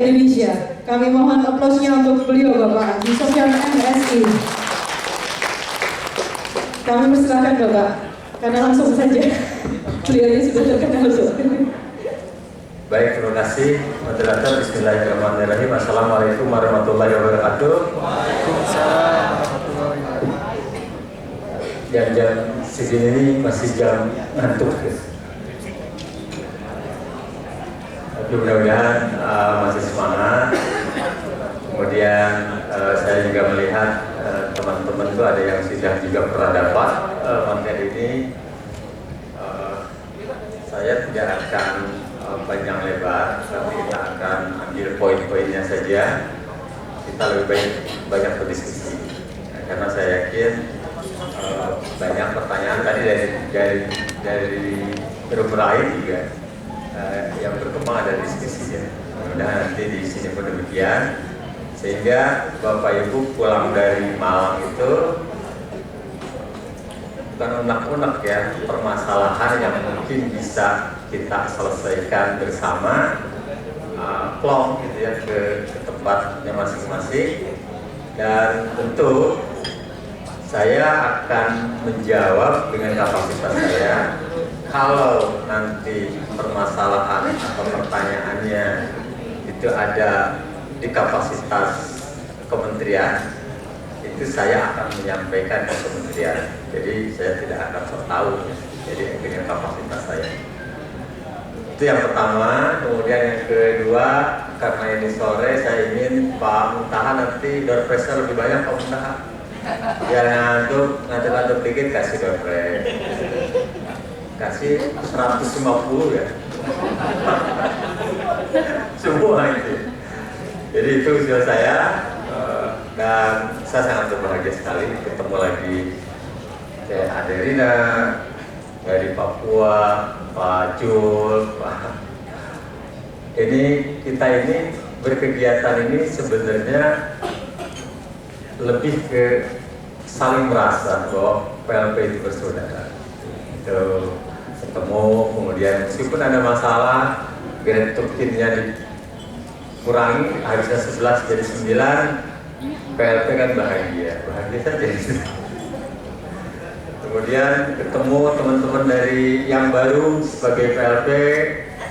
Indonesia. Kami mohon aplausnya untuk beliau Bapak Haji Sofyan MSI. Kami persilahkan Bapak, karena langsung saja beliau sudah terkenal. Baik, terima kasih. Moderator, bismillahirrahmanirrahim. Assalamualaikum warahmatullahi wabarakatuh. Waalaikumsalam warahmatullahi wabarakatuh. Jam segini ini masih jam ngantuk ya. Tapi mudah-mudahan masih semangat. Kemudian saya juga melihat teman-teman itu ada yang sudah juga pernah dapat materi ini. Saya tidak akan panjang lebar, tapi kita akan ambil poin-poinnya saja. Kita lebih banyak berdiskusi, karena saya yakin banyak pertanyaan tadi dari grup lain juga yang berkembang ada diskusi ya. Mudah-mudahan nanti di sini pun demikian, sehingga Bapak Ibu pulang dari Malang itu bukan unek-unek ya permasalahan yang mungkin bisa kita selesaikan bersama, plong gitu ya ke tempatnya masing-masing. Dan tentu saya akan menjawab dengan kapasitas saya. Kalau nanti permasalahan atau pertanyaannya itu ada di kapasitas kementerian, itu saya akan menyampaikan ke kementerian. Jadi saya tidak akan sok tahu, jadi dengan kapasitas saya. Itu yang pertama. Kemudian yang kedua, karena ini sore, saya ingin Pak Muntaha nanti door pressure lebih banyak. Pak Muntaha biar ngantuk dikit, kasih door press, kasih 150 ya semua itu. Jadi itu usia saya, dan saya sangat berbahagia sekali ketemu lagi Adelina dari Papua, Pak Jul, Pak. Kita ini berkegiatan ini sebenarnya lebih ke saling merasa bahwa PLP itu bersaudara. Itu ketemu, kemudian meskipun ada masalah, grade tukinnya dikurangi, harusnya 11 jadi 9, PLP kan bahagia saja. Kemudian ketemu teman-teman dari yang baru sebagai PLP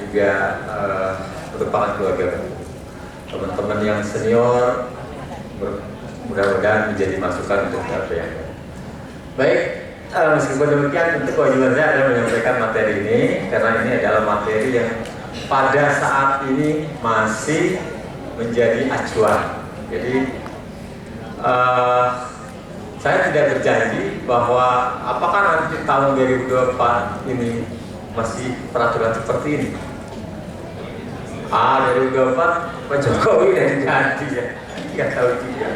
juga merupakan keluarga. Teman-teman yang senior mudah-mudahan menjadi masukan untuk PLP yang baik. Meskipun demikian, tentu kewajiban saya adalah menyampaikan materi ini, karena ini adalah materi yang pada saat ini masih menjadi acuan. Jadi saya tidak berjanji bahwa apakah nanti tahun 2024 ini masih peraturan seperti ini. 2024 Pak Jokowi dan ganti ya, nggak tahu juga.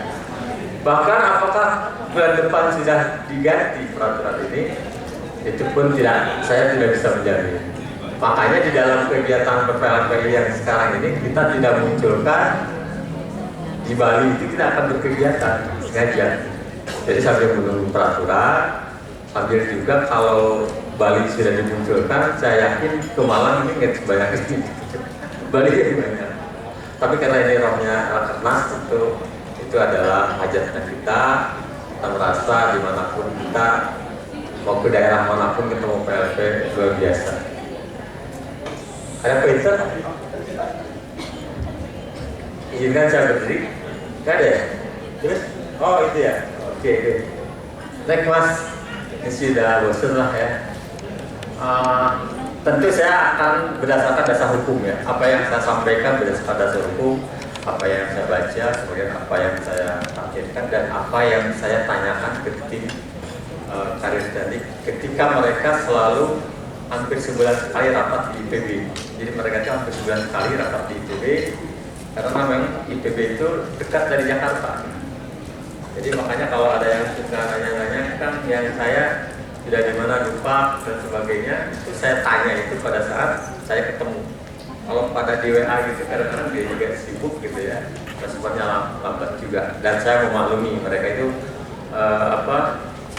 Bahkan apakah bulan depan sudah diganti peraturan ini, itu pun saya tidak bisa menjamin. Makanya di dalam kegiatan PLPI yang sekarang ini kita tidak munculkan di Bali itu, kita akan berkegiatan sengaja. Jadi sambil menunggu peraturan, sambil juga kalau Bali sudah dimunculkan, saya yakin ke Malang ini nggak sebanyak ini. Bali lebih banyak. Tapi karena ini rohnya Rakernas, itu adalah hajatnya kita merasa dimanapun kita, mau ke daerah manapun ketemu PLP luar biasa. Ada pointer? Izinkan saya berdiri? Nggak ada ya? Terus? Oh itu ya? Oke. Next Mas, ini sudah bosan lah ya. Tentu saya akan berdasarkan dasar hukum ya. Apa yang saya sampaikan berdasarkan dasar hukum, apa yang saya baca, kemudian apa yang saya tampilkan, dan apa yang saya tanyakan ke tim karir teknik ketika mereka selalu hampir sebulan sekali rapat di IPB. Jadi mereka itu hampir sebulan sekali rapat di IPB, karena memang IPB itu dekat dari Jakarta. Jadi makanya kalau ada yang suka nanya-nanya kan yang saya sudah di mana lupa dan sebagainya, itu saya tanya itu pada saat saya ketemu. Kalau pada di WA gitu kadang-kadang dia juga sibuk gitu ya, responnya lambat juga. Dan saya memaklumi mereka itu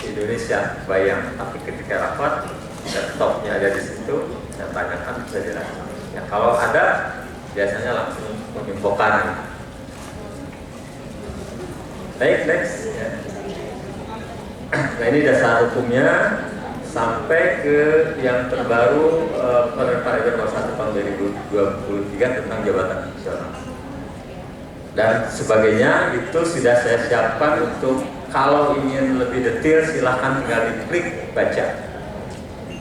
Indonesia bayang, tapi ketika rapat laptopnya ada di situ, saya tanyakan bisa jelas. Ya, kalau ada biasanya langsung menginfokan. Baik, next. Ya. Nah ini dasar hukumnya sampai ke yang terbaru paragraf nomor 1 tahun 2023 tentang jabatan fungsional dan sebagainya. Itu sudah saya siapkan untuk kalau ingin lebih detail silahkan tinggal diklik baca.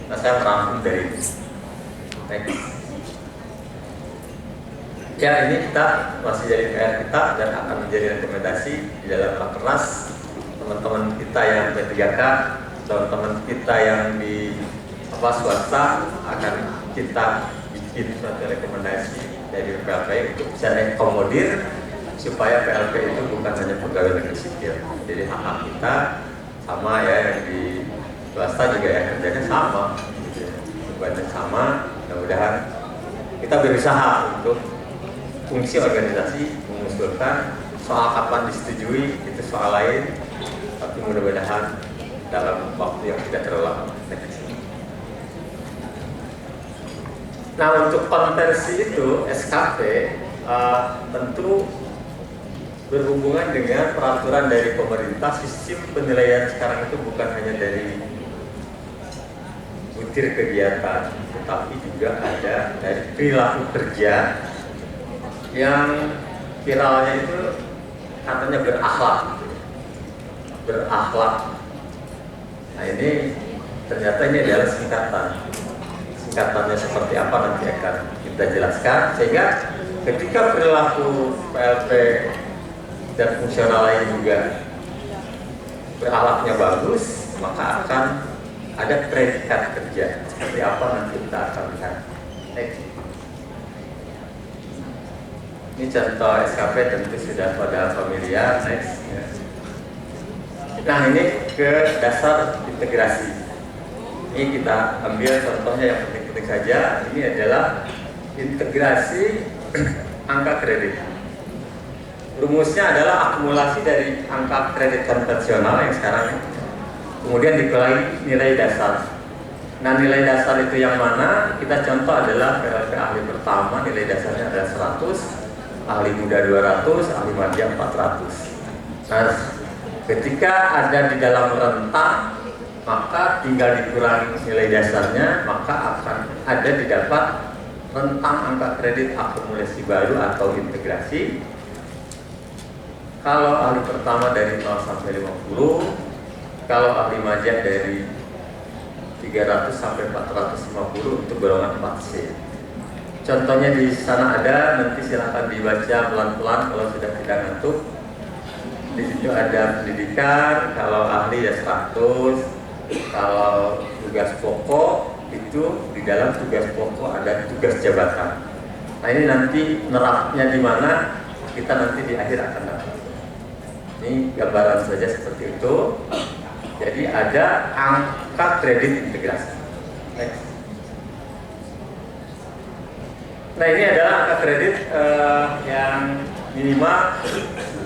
Nah saya merangkum dari itu. Next. Ya ini kita masih jadi PR kita dan akan menjadi rekomendasi di dalam rakernas. Teman-teman kita yang P3K, teman-teman kita yang di swasta akan kita bikin suatu rekomendasi dari PLP untuk bisa akomodir supaya PLP itu bukan hanya pegawai negeri sipil. Jadi hak-hak kita sama ya, yang di swasta juga ya kerjanya sama, bebannya sama. Mudah-mudahan kita berusaha untuk fungsi organisasi mengusulkan soal kapan disetujui itu soal lain, tapi mudah-mudahan dalam waktu yang tidak terlalu lama. Nah untuk konversi itu SKP tentu berhubungan dengan peraturan dari pemerintah. Sistem penilaian sekarang itu bukan hanya dari butir kegiatan, tetapi juga ada dari perilaku kerja yang viralnya itu katanya berakhlak. Nah ini ternyata ini adalah singkatannya seperti apa nanti akan kita jelaskan, sehingga ketika perilaku PLP dan fungsional lain juga berakhlaknya bagus, maka akan ada predikat kerja seperti apa nanti kita akan lihat. Ini contoh SKP tentu sudah pada familiar. Next. Nah ini ke dasar integrasi. Ini kita ambil contohnya yang penting-penting saja. Ini adalah integrasi angka kredit. Rumusnya adalah akumulasi dari angka kredit konvensional yang sekarang, kemudian dikurangi nilai dasar. Nah nilai dasar itu yang mana? Kita contoh adalah PLP ahli pertama, nilai dasarnya adalah 100, ahli muda 200, ahli madya 400. Nah ketika ada di dalam rentang, maka tinggal dikurangi nilai dasarnya, maka akan ada didapat rentang angka kredit akumulasi baru atau integrasi. Kalau ahli pertama dari 0 sampai 50, kalau ahli madya dari 300 sampai 450 untuk golongan 4C. Contohnya di sana ada, nanti silahkan dibaca pelan-pelan kalau sudah tidak ngantuk. Di situ ada pendidikan, kalau ahli ya 100, kalau tugas pokok itu di dalam tugas pokok ada tugas jabatan. Nah ini nanti nerapnya di mana kita nanti di akhir akan dapat. Ini gambaran saja seperti itu. Jadi ada angka kredit integrasi. Next. Nah ini adalah angka kredit yang minimal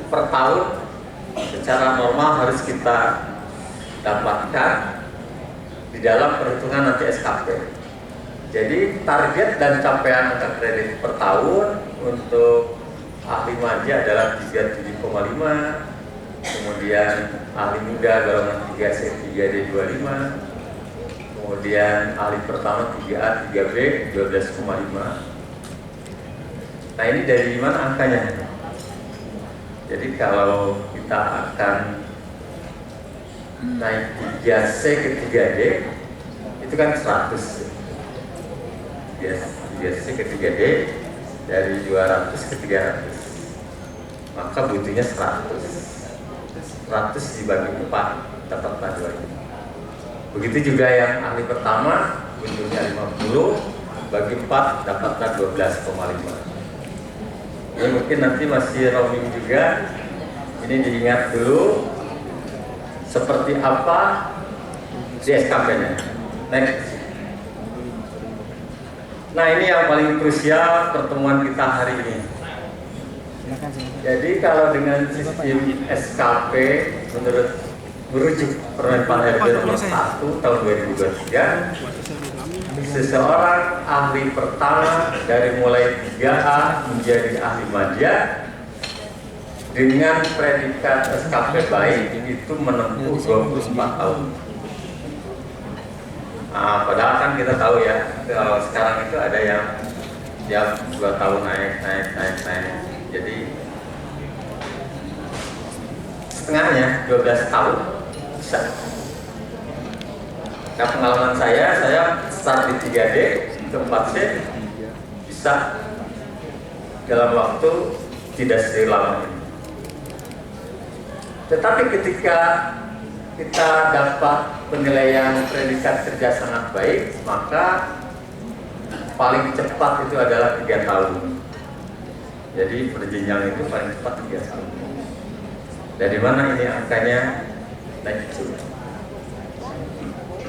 per tahun secara normal harus kita dapatkan di dalam perhitungan nanti SKP. Jadi target dan capaian angka kredit per tahun untuk ahli madya adalah 37,5, kemudian ahli muda golongan 3C 3D 25, kemudian ahli pertama 3A 3B 12,5. Nah ini dari mana angkanya? Jadi kalau kita akan naik 3C ke 3D itu kan 100. 3C ke 3D dari 200 ke 300, maka butuhnya 100 dibagi 4 dapatlah 2. Begitu juga yang ahli pertama butuhnya 50 bagi 4 dapatlah 12,5. Ini mungkin nanti masih roaming juga. Ini diingat dulu seperti apa di SKP-nya. Next. Nah ini yang paling krusial pertemuan kita hari ini. Jadi kalau dengan sistem SKP menurut merujuk Permen Pan RB nomor 1 tahun 2023, seseorang ahli pertama dari mulai 3A menjadi ahli madya dengan predikat SKP baik itu menempuh 24 tahun. Nah, padahal kan kita tahu ya, kalau sekarang itu ada yang 2 tahun naik. Jadi setengahnya 12 tahun bisa. Nah, pengalaman saya start di 3D ke 4C bisa dalam waktu tidak selama ini. Tetapi ketika kita dapat penilaian predikat kerja sangat baik, maka paling cepat itu adalah 3 tahun. Jadi perjenjang itu paling cepat 3 tahun. Dari mana ini angkanya? Naik turun.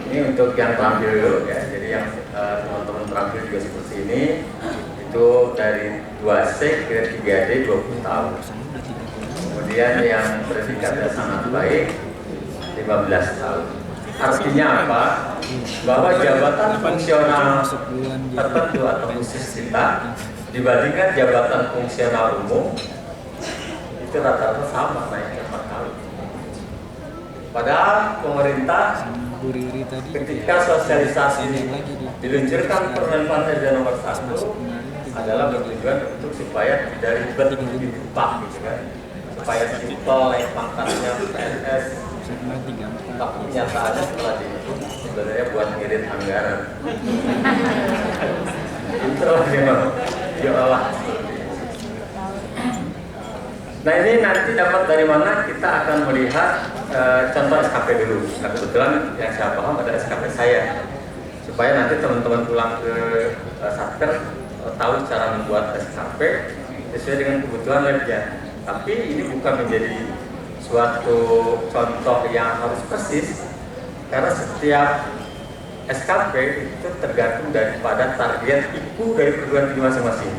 Ini untuk yang terampil dulu ya. Jadi yang teman-teman terampil juga seperti ini, itu dari 2C ke 3D 20 tahun. Kemudian yang predikatnya sangat baik 15 tahun. Artinya apa? Bahwa jabatan fungsional tertentu atau khusus kita dibandingkan jabatan fungsional umum itu rata-rata sama naiknya 4 tahun. Padahal pemerintah ketika sosialisasi diluncurkan Permen Pancasila nomor 1 adalah bertujuan untuk supaya tidak ribet dibuka gitu kan, supaya simpel naik pangkatnya PNS. Tapi kenyataannya setelah itu sebenarnya buat ngirit anggaran. Itulah dia olah. Nah, ini nanti dapat dari mana kita akan melihat contoh SKP dulu. Nah, kebetulan yang saya paham ada SKP saya, supaya nanti teman-teman pulang ke Satker tahu cara membuat SKP sesuai dengan kebutuhan labnya. Tapi ini bukan menjadi suatu contoh yang harus persis, karena setiap SKP itu tergantung daripada target IPU dari perguruan tinggi masing-masing.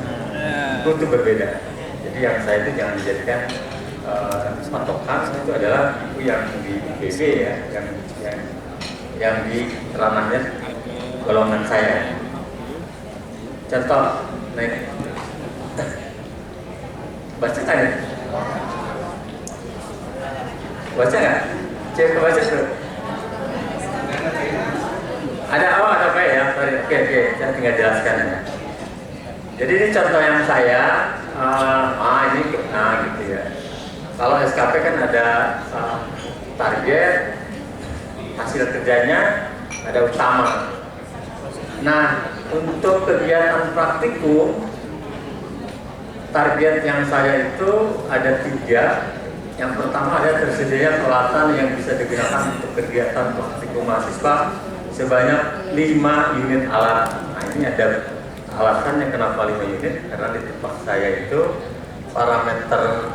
Itu berbeda. Jadi yang saya itu jangan dijadikan patokan, itu adalah IPU yang di IPB ya, yang di ranahnya golongan saya. Contoh, naik baca kan ya? Baca nggak? Cek baca tuh. Ada apa ya? Oke, saya tinggal jelaskan ya. Jadi ini contoh yang saya, ini gitu ya. Kalau SKP kan ada target, hasil kerjanya, ada utama. Nah, untuk kegiatan praktikum, target yang saya itu ada 3. Yang pertama ada tersedianya peralatan yang bisa digunakan untuk kegiatan praktikum mahasiswa sebanyak 5 unit alat. Nah, ini ada alasannya kenapa 5 unit, karena di tempat saya itu parameter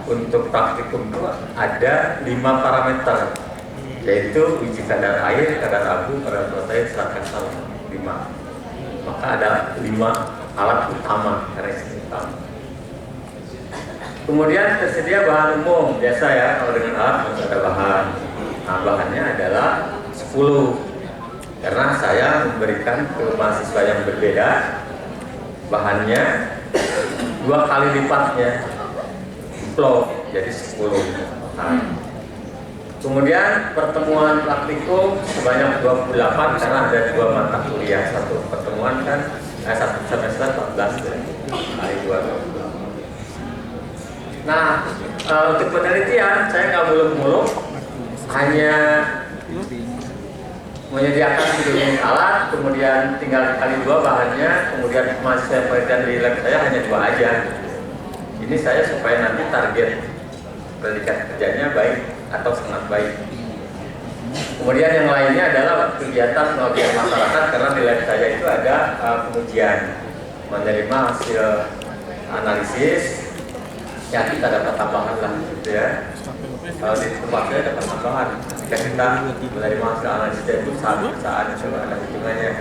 untuk praktikum itu ada 5 parameter, yaitu uji kadar air, kadar abu, kadar protein, serat kasar 5. Maka ada 5 alat utama karena utama. Kemudian tersedia bahan umum, biasa ya kalau dengan alat harus ada bahan. Nah, bahannya adalah 10, karena saya memberikan ke mahasiswa yang berbeda bahannya 2 kali lipatnya flow, jadi 10. Nah, kemudian pertemuan praktikum sebanyak 28 karena ada 2 mata kuliah, satu pertemuan kan satu semester 14 kali 2. Nah, untuk penelitian saya nggak muluk-muluk, hanya menyediakan 7 unit alat, kemudian tinggal kali 2 bahannya, kemudian mahasiswa penelitian di lab saya hanya 2 aja. Ini saya supaya nanti target predikat kerjanya baik atau sangat baik. Kemudian yang lainnya adalah kegiatan pengabdian masyarakat, karena di lab saya itu ada pengujian, menerima hasil analisis. Ya, kita dapat tambahan lah gitu ya. Kalau di tempat saya dapat tambahan ketika kita menerima hasil analisis itu saat coba ada hitungannya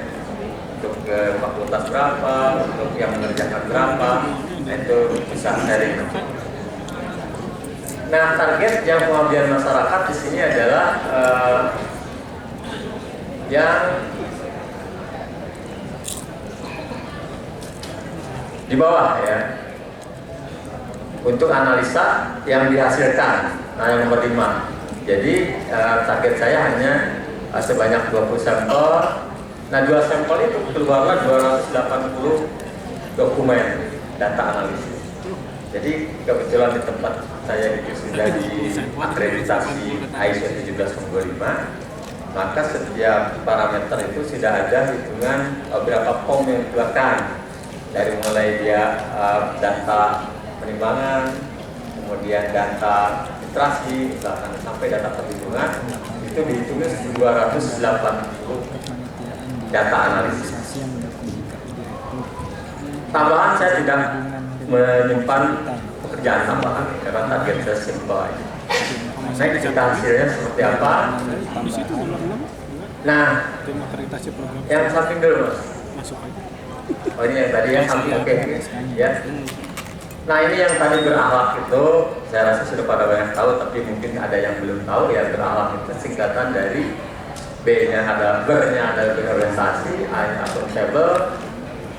untuk ke fakultas berapa, untuk yang mengerjakan berapa, nah itu bisa dari. Nah, target yang pengabdian masyarakat di sini adalah yang di bawah ya. Untuk analisa yang dihasilkan, nah yang nomor 5. Jadi target saya hanya sebanyak 20 sampel. Nah 2 sampel itu keluarlah 280 dokumen data analisis. Jadi kebetulan di tempat saya itu sudah diakreditasi ISO 17025, maka setiap parameter itu sudah ada hitungan berapa form yang dikeluarkan, dari mulai dia data penimbangan, kemudian data filtrasi, bahkan sampai data perhitungan, itu dihitungnya 280 data analisis. Tambahan saya tidak menyimpan pekerjaan tambahan karena target saya simple aja. Saya kita hasilnya seperti apa. Nah, yang samping dulu Mas. Oh ini yang tadi yang samping, oke. Ya. Nah ini yang tadi berakhlak itu, saya rasa sudah pada banyak tahu, tapi mungkin ada yang belum tahu ya. Berakhlak itu singkatan dari B-nya ada, ber-nya ada berorganisasi, A-nya akuntabel,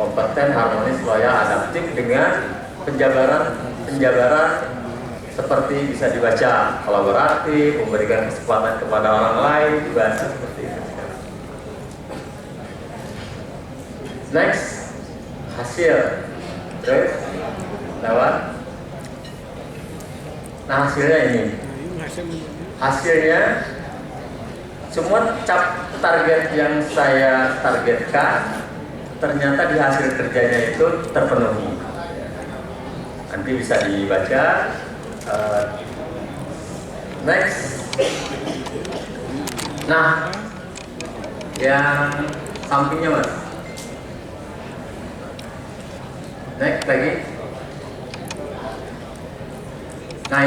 kompeten, harmonis, loyal, adaptif, dengan penjabaran seperti bisa dibaca kolaboratif, memberikan kesempatan kepada orang lain, bahasa seperti itu. Next, hasil. Terus lewat. Nah hasilnya ini. Hasilnya semua target yang saya targetkan ternyata di hasil kerjanya itu terpenuhi. Nanti bisa dibaca. Next. Nah, yang sampingnya Mas. Next lagi. Nah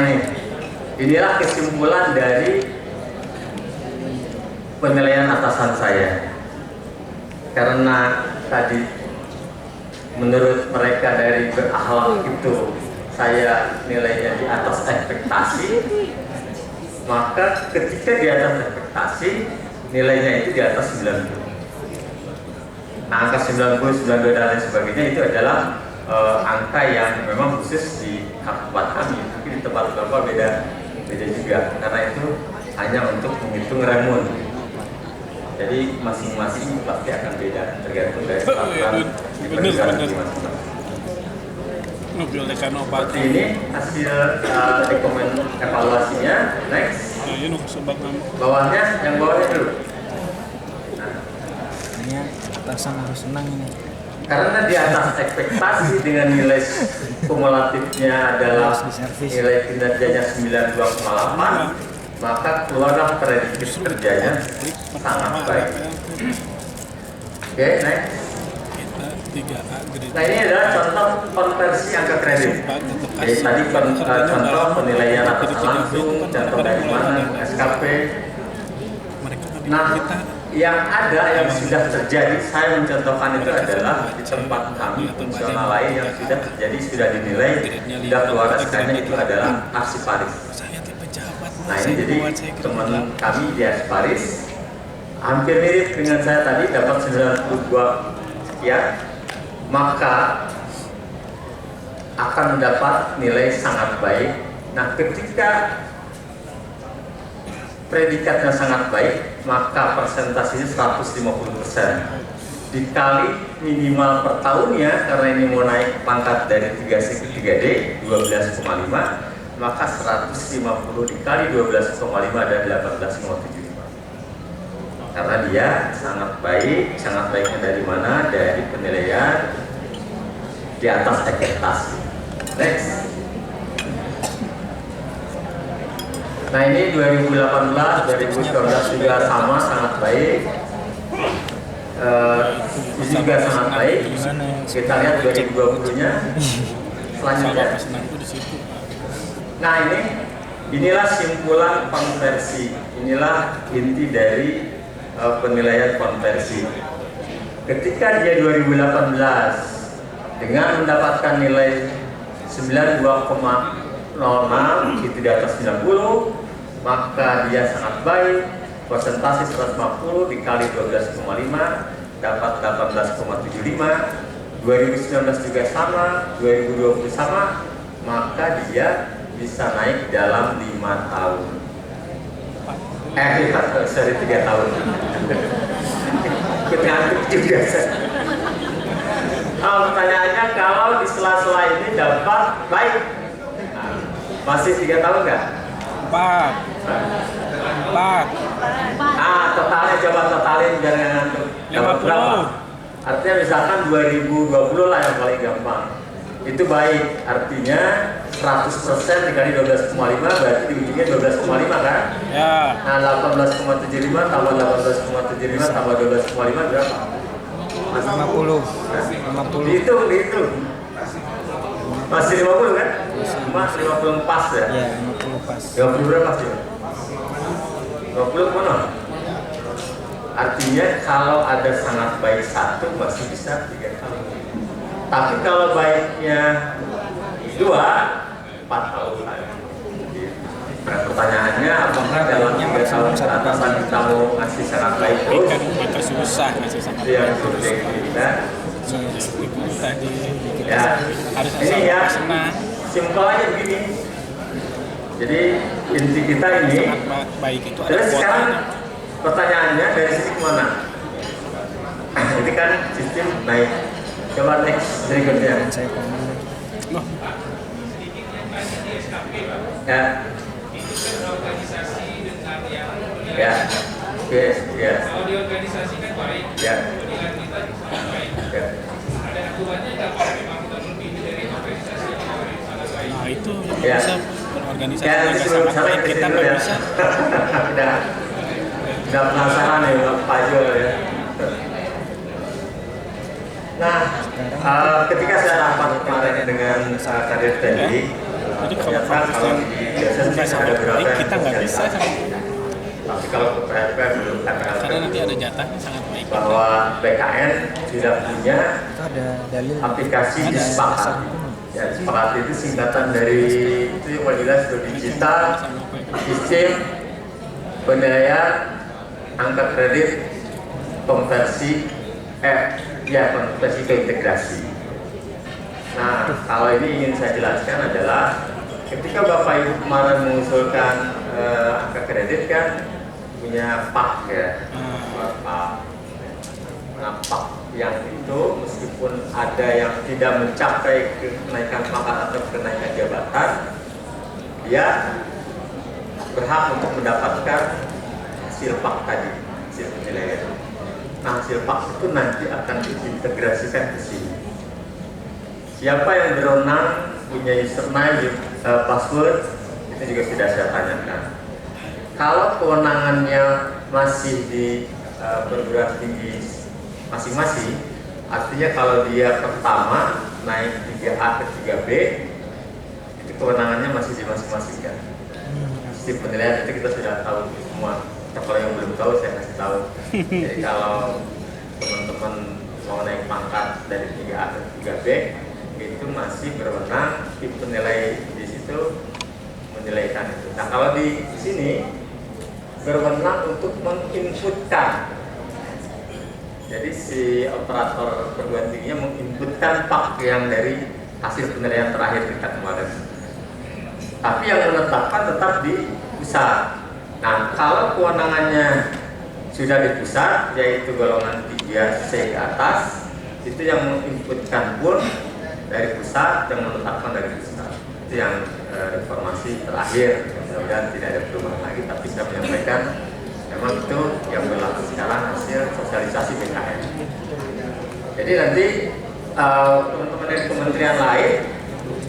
inilah kesimpulan dari penilaian atasan saya. Karena tadi menurut mereka dari berakhlak itu saya nilainya di atas ekspektasi, maka ketika di atas ekspektasi nilainya itu di atas 90. Nah angka 90, 92 dan lain sebagainya itu adalah angka yang memang khusus di tempat kami, tapi di tempat beberapa beda juga, karena itu hanya untuk menghitung remun. Jadi masing-masing pasti akan beda tergantung dari peraturan di perusahaan masing-masing. Seperti ini hasil rekomen evaluasinya. Next. Bawahnya, yang bawahnya dulu. Ini atasan harus senang ini. Karena di atas ekspektasi dengan nilai kumulatifnya adalah nilai kinerjanya 92,8, maka keluarlah prediksi kerjanya sangat baik. Oke, next. Nah ini adalah contoh konversi angka kredit. Jadi tadi contoh penilaian atasan langsung, contoh dari mana, SKP. Nah, yang ada yang sudah terjadi, saya mencontohkan itu adalah di tempat kami fungsional lain yang sudah terjadi, sudah dinilai, sudah keluar SK-nya, itu adalah Arsiparis. Nah ini jadi teman kami di Arsiparis hampir mirip dengan saya tadi, dapat 92 sekian, maka akan mendapat nilai sangat baik. Nah ketika predikatnya sangat baik, maka persentasenya 150%. Dikali minimal per tahunnya, karena ini mau naik pangkat dari 3C ke 3D 12,5, maka 150 dikali 12,5 dan 18,75. Karena dia sangat baik. Sangat baiknya dari mana? Dari penilaian di atas ekspektasi. Next. Nah ini 2018, 2019 juga sama, sangat baik. Ini juga sangat baik. Kita lihat 2020-nya selanjutnya. Nah inilah simpulan konversi. Inilah inti dari penilaian konversi. Ketika dia 2018 dengan mendapatkan nilai 92,06 itu di atas 90, maka dia sangat baik. Persentase 150 dikali 12,5 dapat 18,75. 2019 juga sama, 2020 sama, maka dia bisa naik dalam 5 tahun. Sorry 3 tahun. Ikut ngantuk juga. Pertanyaannya, kalau di sela-sela ini dapat baik, nah, masih 3 tahun nggak? 4. Totalnya coba totalin biar nggak ngantuk. Dapat berapa? Artinya misalkan 2020 lah yang paling gampang. Itu baik, artinya 100% dikali 12,5 berarti di ujungnya 12,5 kan? Ya. Nah 18,75 tambah 18,75 tambah 12,5 berapa? 50. Dihitung. Masih 50 kan? Mas 50 pas ya? Ya, 50 pas. 50 berapa sih? 50 mana? Artinya kalau ada sangat baik 1 masih bisa 3 tahun. Tapi kalau baiknya 2, 4 tahun lagi. Nah, pertanyaannya apakah dalam 3 tahun ke atasan kita mau ngasih sangat baik terus? Itu susah ngasih sangat Itu yang sulit kita. Itu tadi Ya, harus ini ya, senang. simpel aja begini. Jadi inti kita ini. Sangat baik itu ada Terus sekarang kuotanya. pertanyaannya dari sisi mana? Ini kan sistem naik. Coba next berikutnya. Saya komen. Loh, Ya. Ya. Oke, ya. Kalau di organisasi kan baik, Ya. kemudian kita juga baik. Ya. Ada aturannya nggak kalau memang kita lebih dari organisasi yang sangat baik. nah itu yang Ya. bisa organisasi Ya, yang itu nggak sebelum sangat salah baik ke kita situ nggak ya. bisa. Udah penasaran ya Pak Jo ya. Nah, ketika saya rapat kemarin dengan kader tadi, Jadi ternyata kalau di biasa nggak sih ada sangat beberapa baik yang kita nggak bisa. sosialisasi. Tapi kalau ke PLP belum Karena PLP nanti ada jatahnya sangat baik. bahwa BKN sudah punya Itu ada dalil. aplikasi Ada disepakati. Ya, disepakati itu singkatan dari itu yang paling jelas itu digital sistem penilaian angka kredit konversi konversi ke integrasi. Nah, kalau ini ingin saya jelaskan adalah ketika Bapak Ibu kemarin mengusulkan angka kredit kan punya PAK ya, PAK. Nah, PAK yang itu meskipun ada yang tidak mencapai kenaikan pangkat atau kenaikan jabatan, dia berhak untuk mendapatkan hasil PAK tadi, hasil penilaian. Nah, hasil PAK itu nanti akan diintegrasikan ke sini. Siapa yang berwenang punya username, password, itu juga sudah saya tanyakan. Kalau kewenangannya masih di perguruan tinggi masing-masing, artinya kalau dia pertama naik 3A ke 3B, itu kewenangannya masih di masing-masing kan. Sistem penilaian itu kita sudah tahu semua. Kalau yang belum tahu saya kasih tahu. Jadi kalau teman-teman mau naik pangkat dari 3A ke 3B, itu masih berwenang tim penilai di situ menilaikan itu. Nah, kalau di sini berwenang untuk menginputkan. Jadi si operator perguruan tingginya menginputkan PAK yang dari hasil penilaian terakhir kita kemarin. Tapi yang menetapkan tetap di pusat. Nah, kalau kewenangannya sudah di pusat, yaitu golongan 3C ke atas, itu yang menginputkan pun dari pusat, yang menetapkan dari pusat. Itu yang informasi terakhir. Mudah-mudahan tidak ada perubahan lagi, tapi saya menyampaikan memang itu yang berlaku sekarang hasil sosialisasi BKN. Jadi nanti teman-teman dari kementerian lain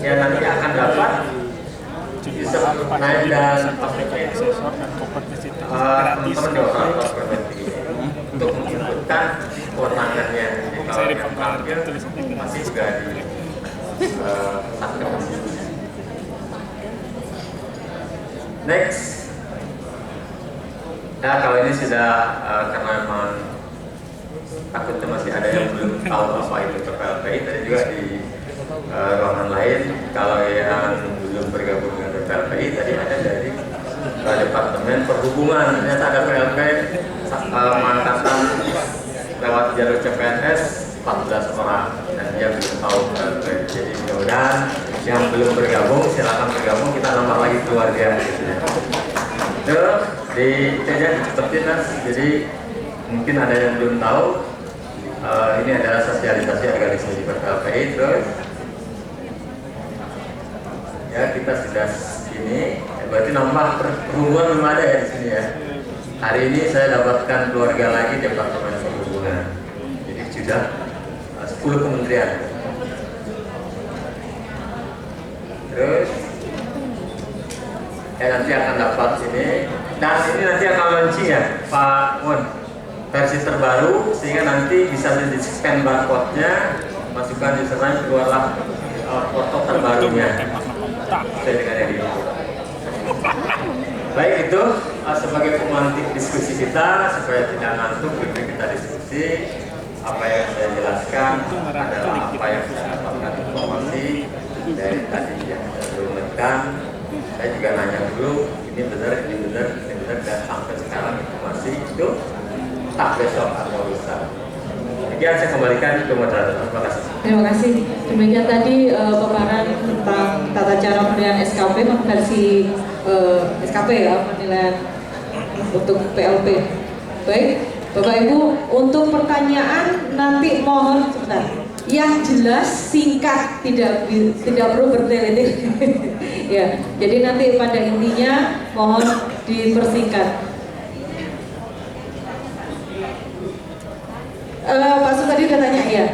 yang nanti akan dapat naik dan pastinya itu teman-teman di operator perguruan tinggi untuk menginputkan kewenangannya. Jadi kalau yang tampil masih juga di satgas. Next. Nah, kalau ini sudah karena memang takutnya masih ada yang belum tahu apa itu PPLPI, tadi juga di ruangan lain kalau yang belum bergabung dengan PPLPI tadi ada dari Departemen Perhubungan, ternyata ada PLP angkatan lewat jalur CPNS 14 orang dan dia belum tahu. Jadi mudah-mudahan yang belum bergabung silakan bergabung, kita nambah lagi keluarga. Gitu ya. Terus di seperti Mas, jadi mungkin ada yang belum tahu, ini adalah sosialisasi organisasi PLPI. Terus ya kita sudah ini, berarti nambah perhubungan belum ada ya di sini ya. Hari ini saya dapatkan keluarga lagi Departemen Perhubungan, jadi sudah 10 kementerian. Terus nanti akan dapat ini, dan ini nanti akan launching ya Pak Won, versi terbaru, sehingga nanti bisa di scan barcode-nya, masukkan username, keluarlah foto terbarunya sesuai dengan yang diinput. Baik, itu sebagai pemantik diskusi kita supaya tidak ngantuk ketika kita diskusi. Apa yang saya jelaskan adalah apa yang saya dapatkan informasi dari tadi yang saya rumuskan. Saya juga nanya dulu, ini benar, dan sampai sekarang informasi itu tak besok atau lusa. Demikian saya kembalikan ke moderator. Terima kasih. Terima kasih. Demikian tadi paparan tentang tata cara penilaian SKP versi SKP ya, penilaian untuk PLP. Baik, Bapak Ibu, untuk pertanyaan nanti mohon sebentar. Yang jelas singkat, tidak perlu bertele-tele. Ya, jadi nanti pada intinya mohon dipersingkat. Pak Su tadi udah tanya ya.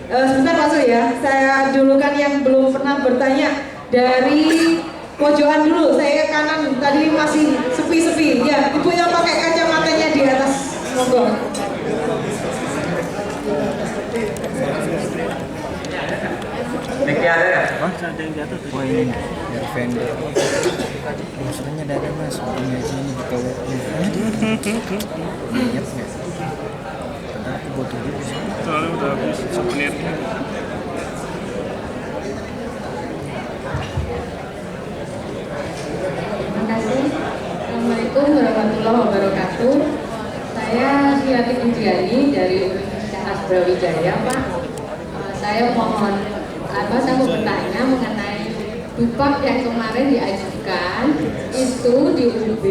Sebentar Pak Su ya, saya dulukan yang belum pernah bertanya dari pojokan dulu. Saya kanan tadi masih sepi-sepi. Ya, ibu yang pakai kacamatanya di atas, monggo. Mic-nya ada ya? Oh, ada yang di atas. Oh, ini dari vendor. Maksudnya ada Mas, punya sini di toiletnya. Niat nggak? Aku butuh dulu. Soalnya udah habis souvenirnya. Terima kasih. Assalamualaikum warahmatullahi wabarakatuh. Saya Syiati Indriani dari Universitas Brawijaya, Pak. Saya mohon saya mau bertanya mengenai Dupak yang kemarin diajukan itu di UB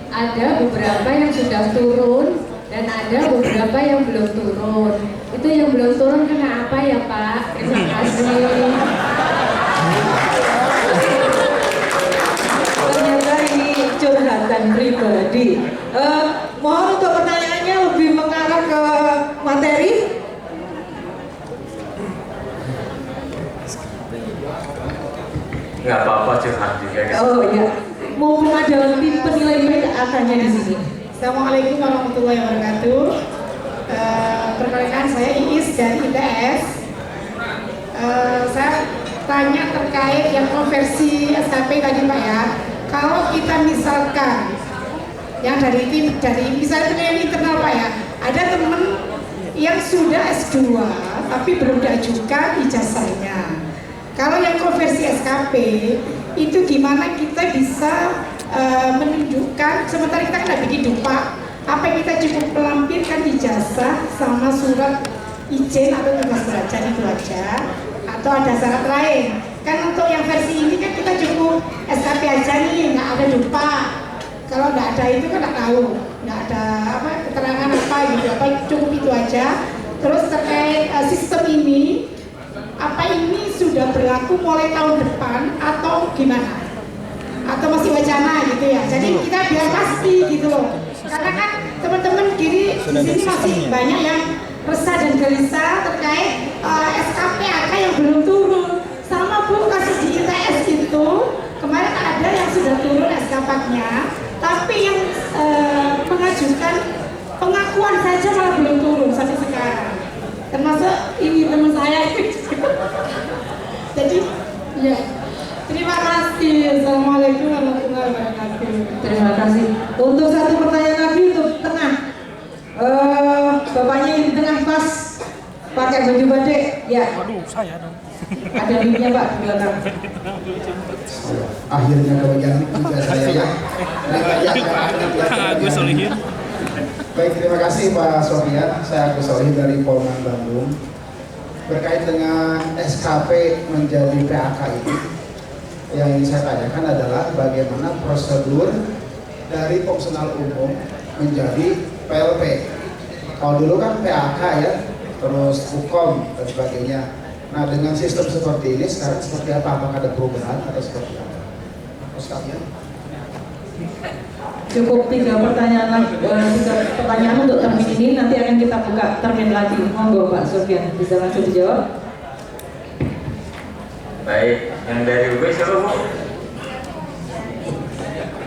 ada beberapa yang sudah turun dan ada beberapa yang belum turun. Itu yang belum turun kena apa ya Pak? Terima kasih. Ternyata ini curhatan pribadi. Mohon untuk pertanyaannya lebih mengarah ke materi. Nggak apa-apa, curhat juga kan? Oh ya, mumpung ada tim penilai baik akannya di sini. Assalamualaikum warahmatullahi wabarakatuh. Perkenalkan saya Iis dari ITS. Saya tanya terkait yang konversi SKP tadi Pak ya. Kalau kita misalkan yang dari misalnya penilaian internal Pak ya, ada teman yang sudah S2 tapi belum diajukan ijazahnya. Kalau yang konversi SKP itu gimana kita bisa menunjukkan, sementara kita nggak bikin dupa, apa yang kita cukup melampirkan ijazah sama surat izin atau tugas belajar itu aja, atau ada syarat lain. Kan untuk yang versi ini kan kita cukup SKP aja nih, nggak ada dupa. Kalau nggak ada itu kan nggak tahu, nggak ada keterangan apa gitu, apa cukup itu aja. Terus terkait sistem ini, apa ini sudah berlaku mulai tahun depan atau gimana? Atau masih wacana gitu ya? Jadi kita biar pasti gitu loh. Karena kan teman-teman di sini masih banyak yang resah dan gelisah terkait SKP AK yang belum turun. Sama Bu, kasus di ITS itu kemarin ada yang sudah turun SKP-nya, tapi yang mengajukan pengakuan saja malah belum turun sampai sekarang. Termasuk ini teman saya. Jadi ya, terima kasih. Assalamualaikum warahmatullahi wabarakatuh. Terima kasih. Untuk satu pertanyaan lagi untuk tengah. Bapaknya yang di tengah pas pakai baju batik. Ya. Aduh, saya dong. Ada linknya Pak di belakang. Akhirnya kebagian juga saya ya. Agus Solihin. Baik, terima kasih Pak Sofian. Saya Agus Solihin dari Polman Bandung. Berkait dengan SKP menjadi PAK ini, yang ingin saya tanyakan adalah bagaimana prosedur dari fungsional umum menjadi PLP. Kalau dulu kan PAK ya, terus hukum dan sebagainya. Nah, dengan sistem seperti ini sekarang seperti apa? Apakah ada perubahan atau seperti apa? Sekalian. Cukup 3 pertanyaan untuk termin ini, nanti akan kita buka termin lagi. Monggo Pak Sofyan, bisa langsung dijawab. Baik, yang dari UB siapa Bu?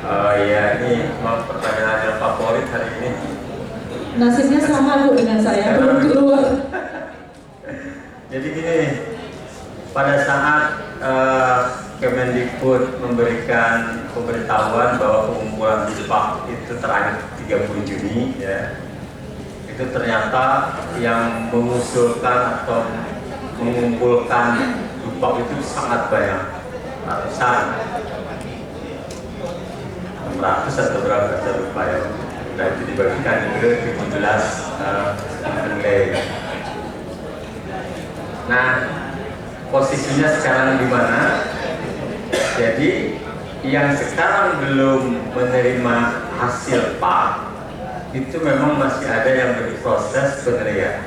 Oh iya, ini mau pertanyaan yang favorit hari ini. Nasibnya sama Bu dengan saya, belum keluar. Jadi gini, pada saat Kemendikbud memberikan pemberitahuan bahwa pengumpulan BIPAK itu terakhir 30 Juni ya, itu ternyata yang mengusulkan atau mengumpulkan BIPAK itu sangat banyak, ratusan, 600 atau berapa saya lupa ya. Dan itu dibagikan ke 17 nilai. Nah, posisinya sekarang di mana? Jadi yang sekarang belum menerima hasil PAK itu memang masih ada yang berproses penilaian.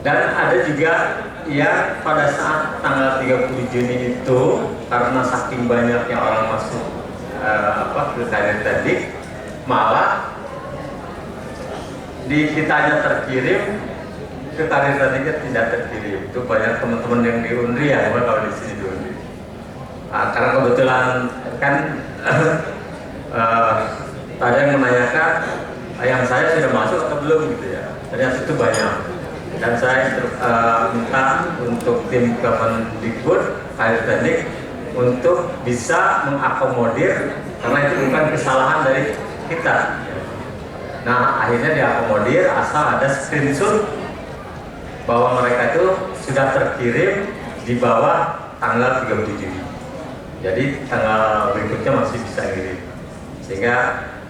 Dan ada juga yang pada saat tanggal 30 Juni itu karena saking banyaknya orang masuk ke karir teknik, malah di kitanya terkirim, ke karir tekniknya tidak terkirim. Itu banyak teman-teman yang di Unri ya, kalau di sini di Unri. Karena kebetulan kan ada yang menanyakan yang saya sudah masuk atau belum gitu ya. Ternyata itu banyak. Dan saya minta untuk tim Kemendikbud karir teknik untuk bisa mengakomodir, karena itu bukan kesalahan dari kita. Nah, akhirnya diakomodir asal ada screenshot bahwa mereka itu sudah terkirim di bawah tanggal 30 Juni. Jadi tanggal berikutnya masih bisa kirim, sehingga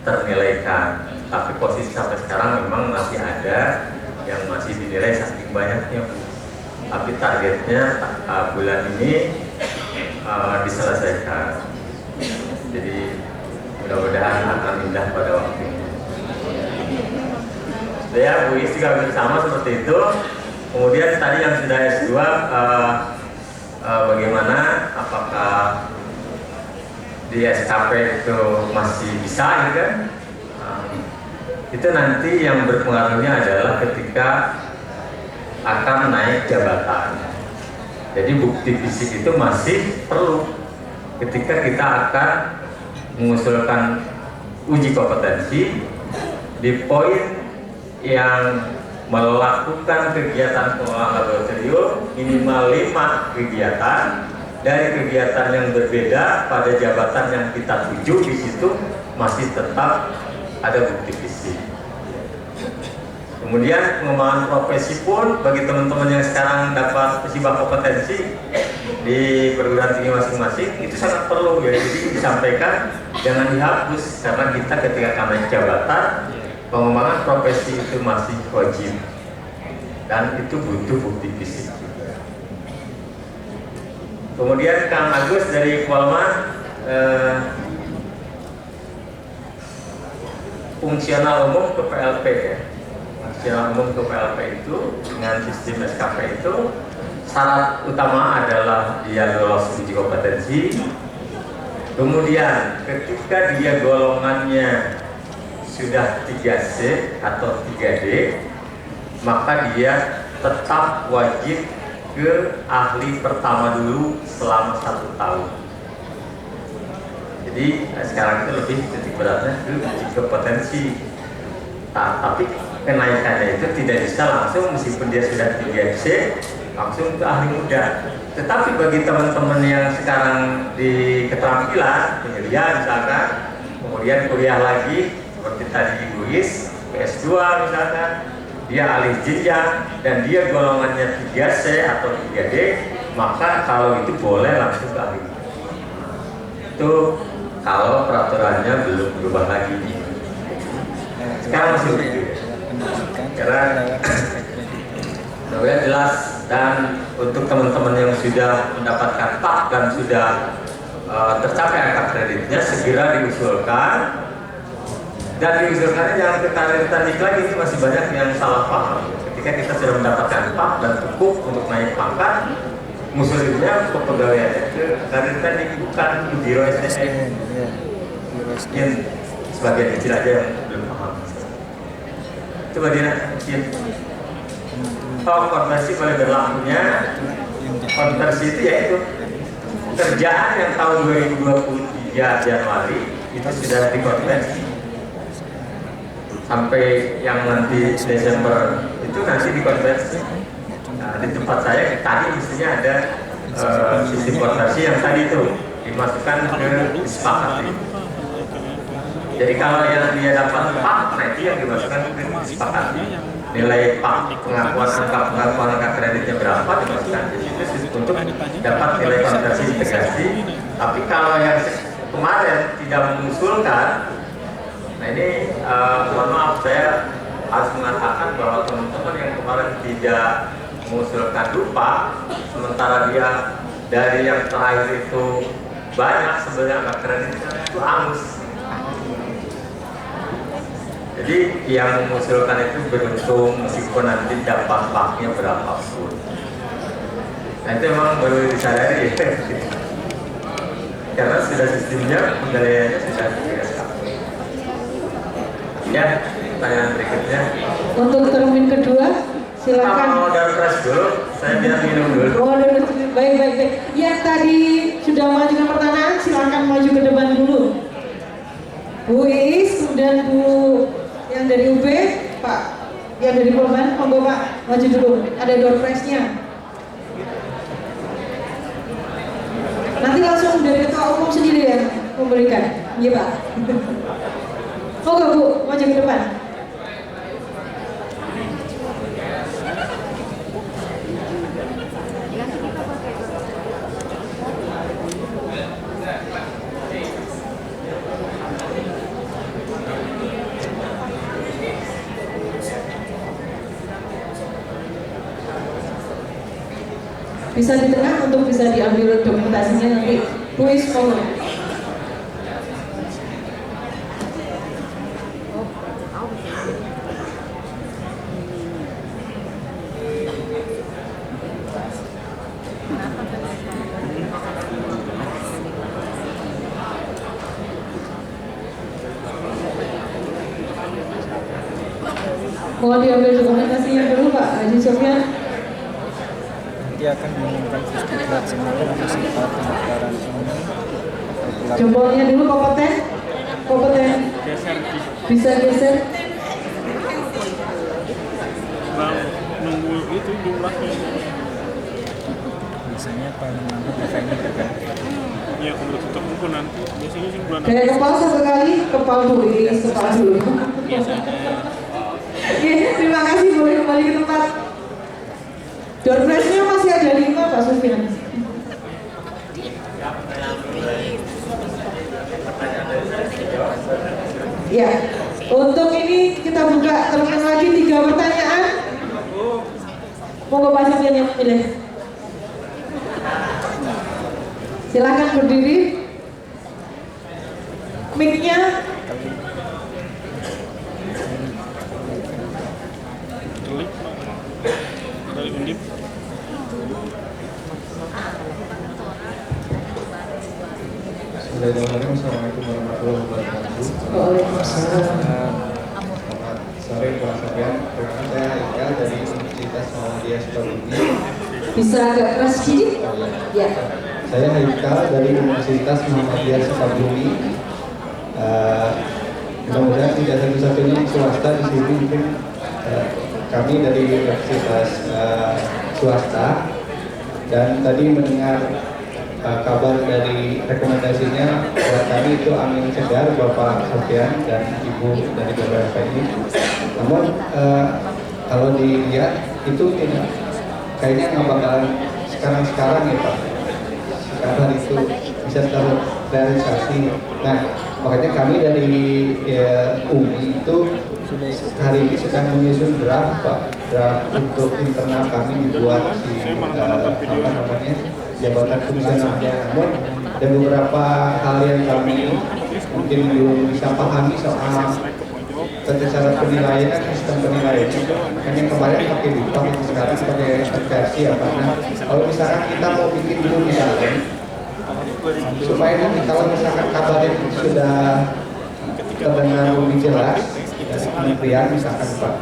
ternilaikan. Tapi posisi sampai sekarang memang masih ada yang masih dinilai saking banyaknya. Tapi targetnya bulan ini diselesaikan. Jadi mudah-mudahan akan indah pada waktunya. Ya, Bu Is juga bersama seperti itu. Kemudian tadi yang sudah S2 bagaimana, apakah di SKP itu masih bisa ya kan? Itu nanti yang berpengaruhnya adalah ketika akan naik jabatan. Jadi bukti fisik itu masih perlu ketika kita akan mengusulkan uji kompetensi di poin yang melakukan kegiatan pengolahan laboratorium minimal 5 kegiatan dari kegiatan yang berbeda pada jabatan yang kita tuju. Di situ masih tetap ada bukti fisik. Kemudian pengembangan profesi pun bagi teman-teman yang sekarang dapat musibah kompetensi di perguruan tinggi masing-masing itu sangat perlu ya. Jadi disampaikan jangan dihapus, karena kita ketika naik jabatan pengembangan profesi itu masih wajib dan itu butuh bukti fisik. Kemudian Kang Agus dari Kualma, fungsional umum ke PLP ya. Fungsional umum ke PLP itu dengan sistem SKP itu syarat utama adalah dia lolos uji kompetensi. Kemudian ketika dia golongannya sudah 3C atau 3D, maka dia tetap wajib ke ahli pertama dulu selama 1 tahun. Jadi sekarang itu lebih titik beratnya ke uji kompetensi. Tapi kenaikannya itu tidak bisa langsung, meskipun dia sudah 3C langsung ke ahli muda. Tetapi bagi teman-teman yang sekarang di keterampilan, penyediaan misalkan, kemudian kuliah lagi seperti tadi Ibu Is, PS2 misalkan, dia alih jenjang dan dia golongannya 3C atau 3D, maka kalau itu boleh langsung ke ahli. Itu kalau peraturannya belum berubah lagi. Sekarang masih begitu. Karena Mudah-mudahan jelas, dan untuk teman-teman yang sudah mendapatkan PAK dan sudah tercapai angka kreditnya segera diusulkan, dan diusulkannya jangan ke karir teknik lagi. Ini masih banyak yang salah paham. Ketika kita sudah mendapatkan PAK dan cukup untuk naik pangkat, ngusulinnya kepegawaiannya ke karir teknik, bukan biro SDM. Mungkin sebagian kecil aja yang belum paham. Coba Dina, konversi boleh berlakunya. Konversi itu yaitu kerjaan yang tahun 2023 Januari itu sudah dikonversi sampai yang nanti Desember itu nanti dikonversi. Nah, di tempat saya tadi mestinya ada sistem konversi yang tadi itu dimasukkan ke disepakati. Jadi kalau yang dia dapat PAK, nah itu yang dimasukkan ke disepakati. Nilai PAK, pengakuan angka kreditnya berapa dimasukkan di situ untuk dapat nilai konversi integrasi. Tapi kalau yang kemarin tidak mengusulkan, nah ini mohon maaf, saya harus mengatakan bahwa teman-teman yang kemarin tidak mengusulkan dupa, sementara dia dari yang terakhir itu banyak sebenarnya angka kreditnya itu angus. Jadi yang mengusulkan itu beruntung meskipun nanti dapat PAK-nya berapapun. Nah itu memang baru disadari ya. Karena sudah sistemnya, penilaiannya sudah biasa. Ya, pertanyaan berikutnya. Untuk termin kedua, silakan. Mau door prize dulu, saya biar minum dulu. Oh, baik. Yang tadi sudah mengajukan pertanyaan, silakan maju ke depan dulu. Bu Iis, kemudian Bu yang dari UB, Pak yang dari Polman, monggo Pak, maju dulu. Ada door prize-nya. Nanti langsung dari ketua umum sendiri yang memberikan. Iya Pak. Monggo Bu, maju ke depan. Bisa di tengah untuk bisa diambil dokumentasinya nanti. Kuis monggo. Mohon diambil dokumentasinya dulu Pak Haji Sofyan. Nanti akan mengumumkan Pusdiklat Semarang bersifat pendaftaran umum. Jempolnya dulu kompeten. Bisa geser. Bang, nunggu itu jumlahnya. Biasanya paling lama November kan. Ya, kalau tutup buku nanti. Biasanya sih bulan. Kayak kepal satu kali, kepal dulu, kepal dulu. Oke, terima kasih, boleh kembali ke tempat. Door prize-nya masih ada 5 Pak Sufyan. Ya, untuk ini kita buka terus lagi 3 pertanyaan. Monggo Pak Sufyan yang memilih. Silakan berdiri. Mic-nya Klik dari Undip. Assalamualaikum warahmatullahi wabarakatuh. Waalaikumsalam. Selamat sore Pak Sofyan. Saya Ika dari Universitas Muhammadiyah Sukabumi. Bisa agak keras sedikit? Ya. Saya Ika dari Universitas Muhammadiyah Sukabumi. Mudah-mudahan tidak satu-satunya swasta di sini, mungkin kami dari Universitas swasta, dan tadi mendengar kabar dari rekomendasinya buat kami itu angin segar Bapak Sofyan dan Ibu dari BPP ini. Namun kalau dilihat itu tidak, kayaknya nggak bakalan sekarang ya Pak. Sekarang itu bisa terrealisasi. Nah, makanya kami dari UI itu hari ini sedang menyusun draft Pak, draft untuk internal kami dibuat di jabatan komisionernya. Namun ada beberapa hal yang kami mungkin belum bisa pahami soal tata cara penilaian, sistem penilaian. Kan yang kemarin pakai BIPA, sekarang pakai versi apa? Nah, kalau misalkan kita mau bikin dulu misalnya, supaya nanti kalau misalkan kabarnya sudah terdengar lebih jelas dari kementerian misalkan Pak.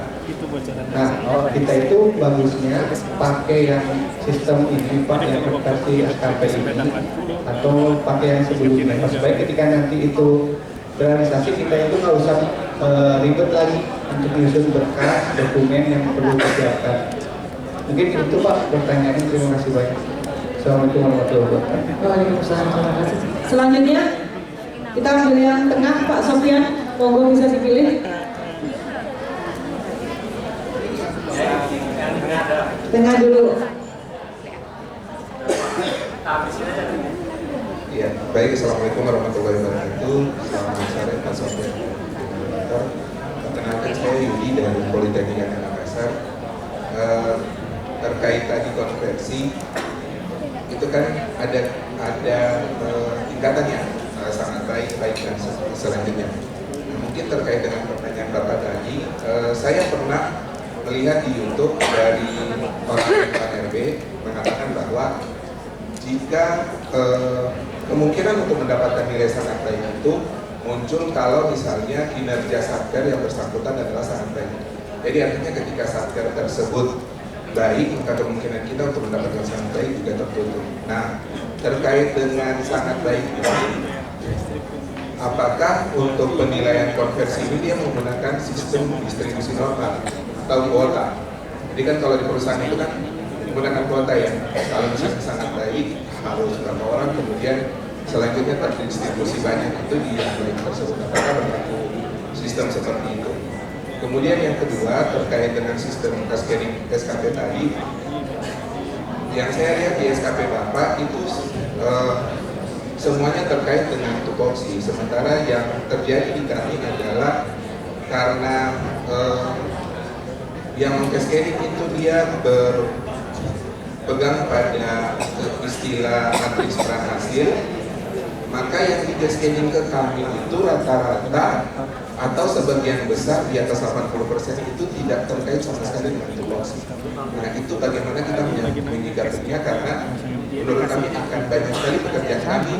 Nah, kita itu bagusnya pakai yang sistem ini Pak, yang versi SKP ini, atau pakai yang sebelumnya. Supaya ketika nanti itu realisasi, kita itu nggak usah ribet lagi untuk menyusun berkas dokumen yang perlu disiapkan. Mungkin itu Pak pertanyaannya. Terima kasih banyak. Assalamualaikum warahmatullahi wabarakatuh. Waalaikumsalam. Terima kasih. Selanjutnya kita ambil yang tengah, Pak Sofian. Monggo bisa dipilih. Tengah dulu. Ya, baik. Assalamualaikum warahmatullahi wabarakatuh. Selamat sore Pak Sofian. Perkenalkan saya Yudi dari Politeknik Makassar. Terkait tadi konversi, itu kan ada tingkatannya, sangat baik dan selanjutnya. Nah, mungkin terkait dengan pertanyaan Bapak tadi, saya pernah melihat di YouTube dari orang RB mengatakan bahwa jika kemungkinan untuk mendapatkan nilai sangat baik itu muncul kalau misalnya kinerja satker yang bersangkutan adalah sangat baik. Jadi artinya ketika satker tersebut baik, maka kemungkinan kita untuk mendapatkan sangat baik juga tertutup. Nah, terkait dengan sangat baik ini, apakah untuk penilaian konversi ini dia menggunakan sistem distribusi normal atau kuota? Jadi kan kalau di perusahaan itu kan menggunakan kuota ya. Kalau misalnya sangat baik harus berapa orang, kemudian selanjutnya terdistribusi banyak, itu di yang baik tersebut. Apakah berlaku sistem seperti itu? Kemudian yang kedua terkait dengan sistem cascading SKP tadi, yang saya lihat di SKP Bapak itu semuanya terkait dengan tupoksi. Sementara yang terjadi di kami adalah karena yang meng-cascading itu dia berpegang pada istilah matriks prahasil, maka yang di-cascading ke kami itu rata-rata atau sebagian besar di atas 80% itu tidak terkait sama sekali dengan tupoksi. Nah, itu bagaimana kita menyikapinya, karena menurut kami akan banyak sekali pekerjaan kami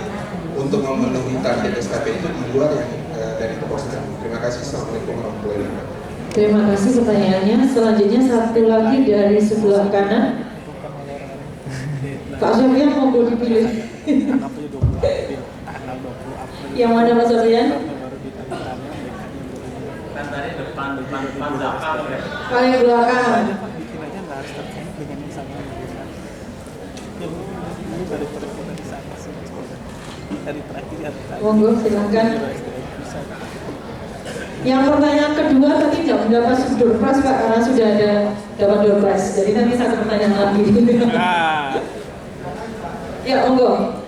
untuk memenuhi target SKP itu di luar yang dari tupoksi. Terima kasih. Assalamualaikum warahmatullahi wabarakatuh. Terima kasih pertanyaannya. Selanjutnya satu lagi dari sebelah kanan. Pak Sofian monggo dipilih. Yang mana Pak Sofian? Depan belakang ya. Paling belakang. Monggo silakan. Yang pertanyaan kedua tadi nggak mendapat door prize Pak, karena sudah ada dapat door prize. Jadi nanti satu pertanyaan lagi. Ya, monggo.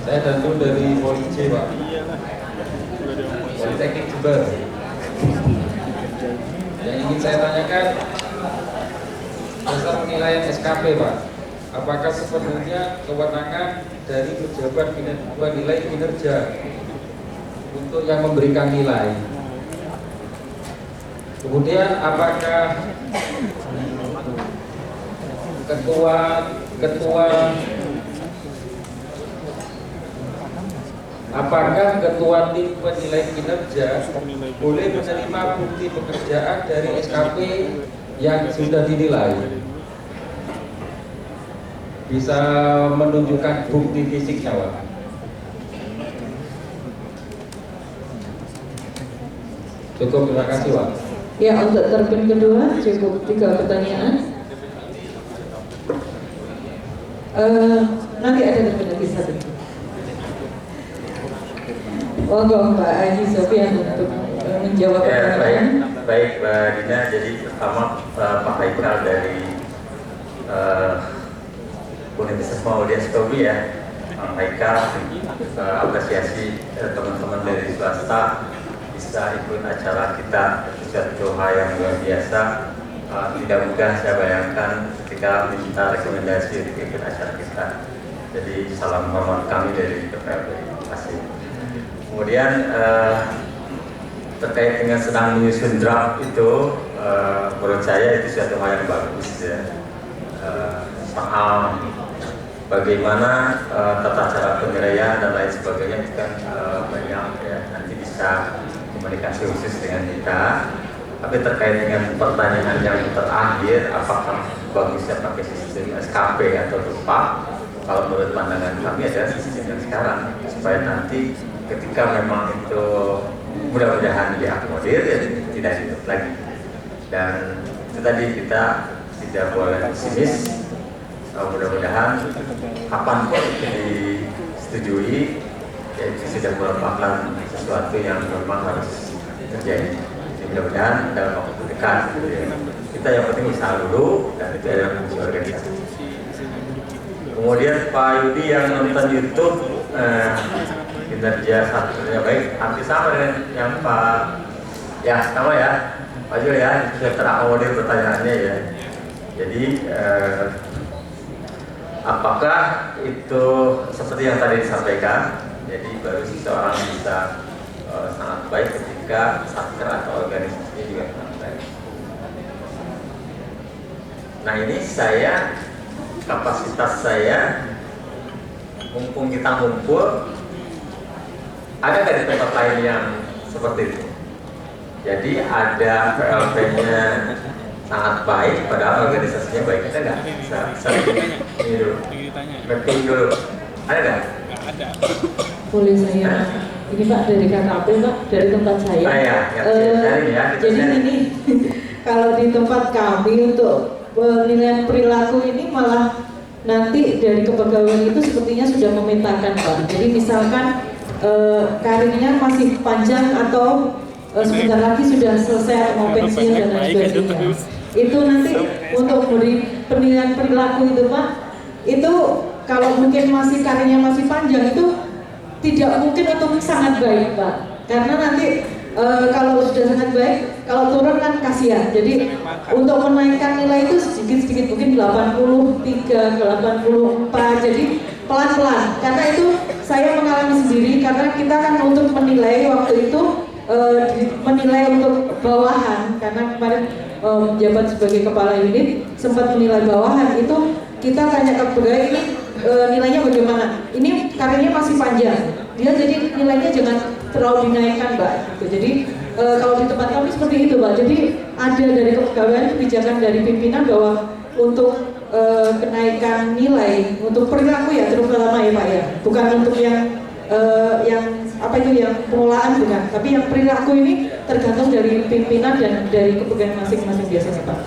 Saya tentu dari Police Pak, Politeknik Jember. Yang ingin saya tanyakan, dasar penilaian SKP Pak, apakah sepenuhnya kewenangan dari pejabat penilai kinerja untuk yang memberikan nilai? Kemudian apakah ketua tim penilai kinerja boleh menerima bukti pekerjaan dari SKP yang sudah dinilai? Bisa menunjukkan bukti fisiknya Pak? Cukup, terima kasih Pak. Ya, untuk terpin kedua cukup 3 pertanyaan. Nanti ada terpin lagi satu. Monggo Mbak Haji Sofian untuk menjawab pertanyaan. Baik Mbak Dina. Jadi pertama Pak Haikal dari Universitas Muhammadiyah Sukabumi ya. Pak Haikal apresiasi teman-teman dari swasta bisa ikut acara kita. Itu suatu hal yang luar biasa. Tidak mudah saya bayangkan ketika minta rekomendasi untuk ikut acara kita. Jadi salam hormat kami dari PPLP. Terima kasih. Kemudian terkait dengan sedang menyusun draft itu, menurut saya itu suatu hal yang bagus ya. Soal bagaimana tata cara penilaian dan lain sebagainya itu kan banyak ya, nanti bisa komunikasi khusus dengan kita. Tapi terkait dengan pertanyaan yang terakhir, apakah bagusnya pakai sistem SKP atau TUPAK? Kalau menurut pandangan kami adalah sistem yang sekarang, supaya nanti ketika memang itu mudah-mudahan diakomodir, ya tidak ditutup lagi. Dan itu tadi kita tidak boleh pesimis. Mudah-mudahan kapanpun itu disetujui, ya itu sudah merupakan sesuatu yang memang harus terjadi. Jadi mudah-mudahan dalam waktu dekat, kita yang penting usaha dulu, dan itu adalah fungsi organisasi. Kemudian Pak Yudi yang nonton YouTube, kinerja satunya baik, hampir sama dengan yang Pak, ya sama ya, Pak Yudi ya, sudah terakomodir pertanyaannya ya. Jadi apakah itu seperti yang tadi disampaikan, jadi baru seseorang bisa sangat baik ketika satker atau organisasinya juga sangat baik. Nah ini saya, kapasitas saya, mumpung kita ngumpul, ada nggak di tempat lain yang seperti itu? Jadi ada PLP-nya sangat baik, padahal organisasinya baik, ada nggak? Bisa ini dulu, mapping dulu, ada nggak? Ada. Boleh saya, ini Pak dari KKP Pak, dari tempat saya. Jadi ini kalau di tempat kami untuk penilaian perilaku ini malah nanti dari kepegawaian itu sepertinya sudah memetakan Pak. Jadi misalkan karirnya masih panjang atau sebentar lagi sudah selesai atau mau pensiun dan lain sebagainya. Itu nanti untuk beri penilaian perilaku itu Pak, itu kalau mungkin masih karirnya masih panjang itu tidak mungkin untuk sangat baik Pak, karena nanti kalau sudah sangat baik, kalau turun kan kasihan. Jadi untuk menaikkan nilai itu sedikit-sedikit, mungkin 83, 84, jadi pelan-pelan. Karena itu saya mengalami sendiri, karena kita kan untuk menilai waktu itu menilai untuk bawahan, karena kemarin jabat sebagai kepala unit sempat menilai bawahan, itu kita tanya ke pegawai ini nilainya bagaimana, ini karirnya masih panjang, dia jadi nilainya jangan terlalu dinaikkan Mbak gitu. Jadi kalau di tempat kami seperti itu Mbak, jadi ada dari kepegawaian kebijakan dari pimpinan bahwa untuk kenaikan nilai untuk perilaku ya terutama ya Pak ya, bukan untuk yang apa itu yang pengelolaan bukan, tapi yang perilaku ini tergantung dari pimpinan dan dari kepegawaian masing-masing biasanya Pak.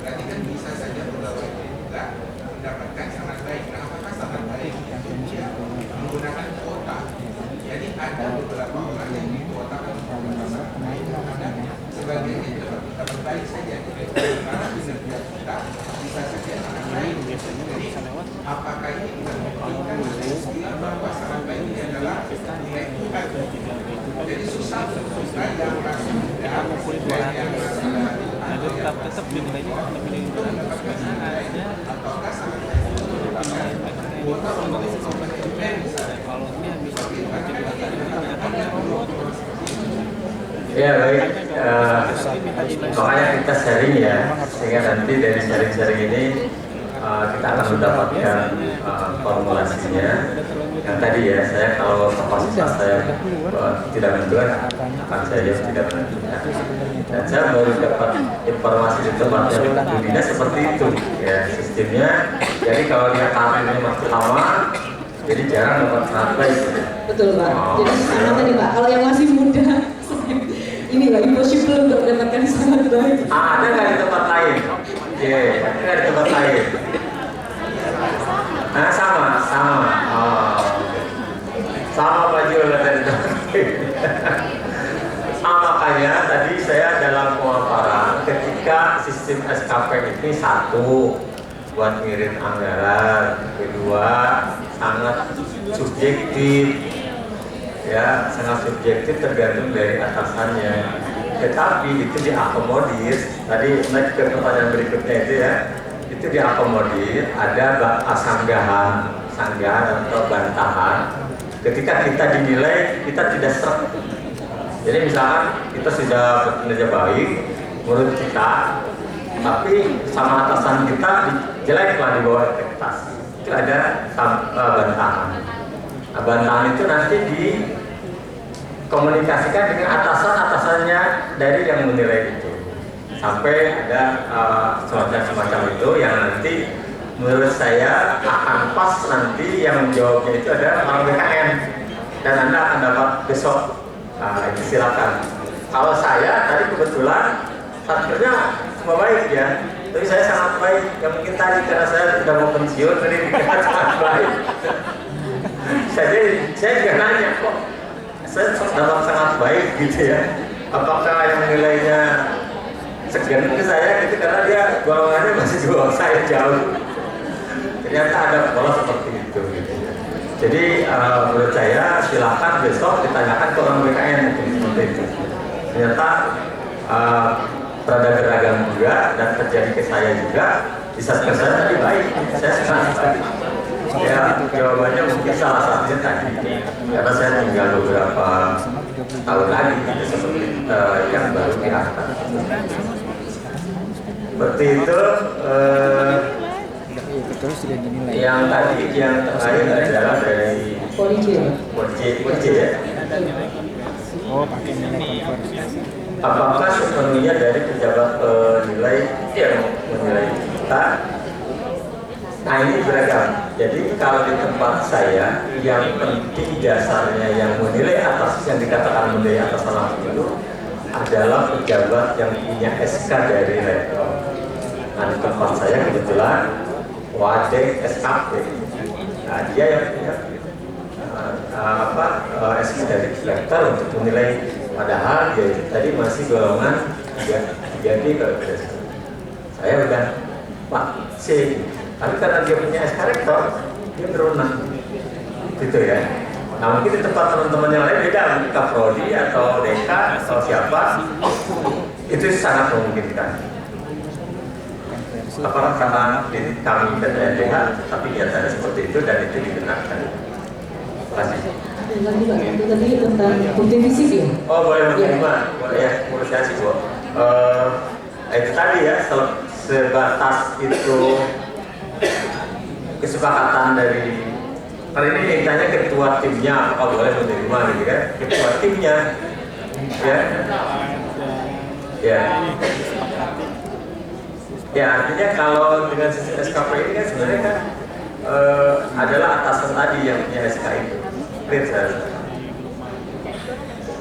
Berarti kan bisa saja pegawai juga mendapatkan sangat baik. Nah, apakah sangat baik menggunakan kuota? Jadi ada beberapa orang yang dikuotakan sebagai dapat baik saja. Karena kinerja kita bisa saja sangat baik. Jadi apakah ini bisa membuktikan bahwa sangat baik ini adalah nilai Tuhan? Jadi susah kita yang masih muda, yang tetap nilainya lebih ataukah sangat kalau dia bisa ya baik, makanya kita sharing ya, sehingga nanti dari sharing-sharing ini kita akan mendapatkan formulasinya. Yang tadi ya, saya kalau kapasitas saya tidak menentukan, akan saya jawab tidak menentukan. Dan saya baru dapat informasi di tempatnya Bu Dina seperti itu ya sistemnya. Jadi kalau dia karirnya masih lama, jadi jarang dapat sangat baik. Betul Pak. Jadi sama tadi Pak, kalau yang masih muda ini Pak, impossible untuk mendapatkan sangat baik. Ada nggak di tempat lain? Ada nggak di tempat lain? Nah, sama. Oh. Sama Pak Jul tadi. sistem SKP ini satu buat ngirim anggaran, kedua sangat subjektif, ya sangat subjektif tergantung dari atasannya. Tetapi itu diakomodir. Tadi naik ke pertanyaan berikutnya itu diakomodir. Ada sanggahan atau bantahan. Ketika kita dinilai kita tidak seret. Jadi misalkan kita sudah berkinerja baik menurut kita, tapi sama atasan kita jeleklah di bawah ekspektasi. Itu ada bantahan. Nah, bantahan itu nanti dikomunikasikan dengan atasannya dari yang menilai itu. Sampai ada semacam itu yang nanti menurut saya akan pas nanti yang menjawabnya itu ada orang BKN dan Anda akan dapat besok. Nah, itu silakan. Kalau saya tadi kebetulan satkernya semua baik ya, tapi saya sangat baik. Ya mungkin tadi karena saya sudah mau pensiun, jadi dikatakan sangat baik. Saya juga nanya kok, saya dapat sangat baik gitu ya. Apakah yang nilainya segan ke saya gitu karena dia golongannya masih di bawah saya jauh. Ternyata ada pola seperti itu gitu ya. Jadi menurut saya silakan besok ditanyakan ke orang BKN seperti itu. Ternyata rada beragam juga dan terjadi ke saya juga. Bisa ke saya tadi baik, saya sangat baik. Ya jawabannya mungkin salah satunya tadi karena saya tinggal beberapa tahun lagi gitu, seperti yang baru di atas. Seperti itu. Yang tadi yang terakhir adalah dari Polisi ya. Oh, pakai nilai konversi. Apakah sepenuhnya dari pejabat penilai yang menilai kita? Nah ini beragam. Jadi kalau di tempat saya yang penting dasarnya yang menilai atas yang dikatakan menilai atas langsung itu adalah pejabat yang punya SK dari rektor. Nah di tempat saya kebetulan Wadek SKP. Nah dia yang punya SK dari rektor untuk menilai, padahal dia itu tadi masih golongan 3D kalau tidak salah. Saya udah Pak C, tapi karena dia punya SK rektor, dia berwenang gitu ya. Nah mungkin di tempat teman-teman yang lain beda, Kaprodi atau Deka atau siapa, itu sangat memungkinkan. Apakah karena kami PTNBH, tapi nyatanya seperti itu dan itu dibenarkan. Terima kasih. Ada lagi Pak, itu tadi tentang bukti fisik ya? Oh boleh menerima, boleh ya, menurut saya sih Bu. Itu tadi ya, sebatas itu kesepakatan dari, kali ini ditanya ketua timnya, apakah boleh menerima gitu kan? Ketua timnya, ya artinya kalau dengan sistem SKP ini kan sebenarnya kan adalah atasan tadi yang punya SK itu.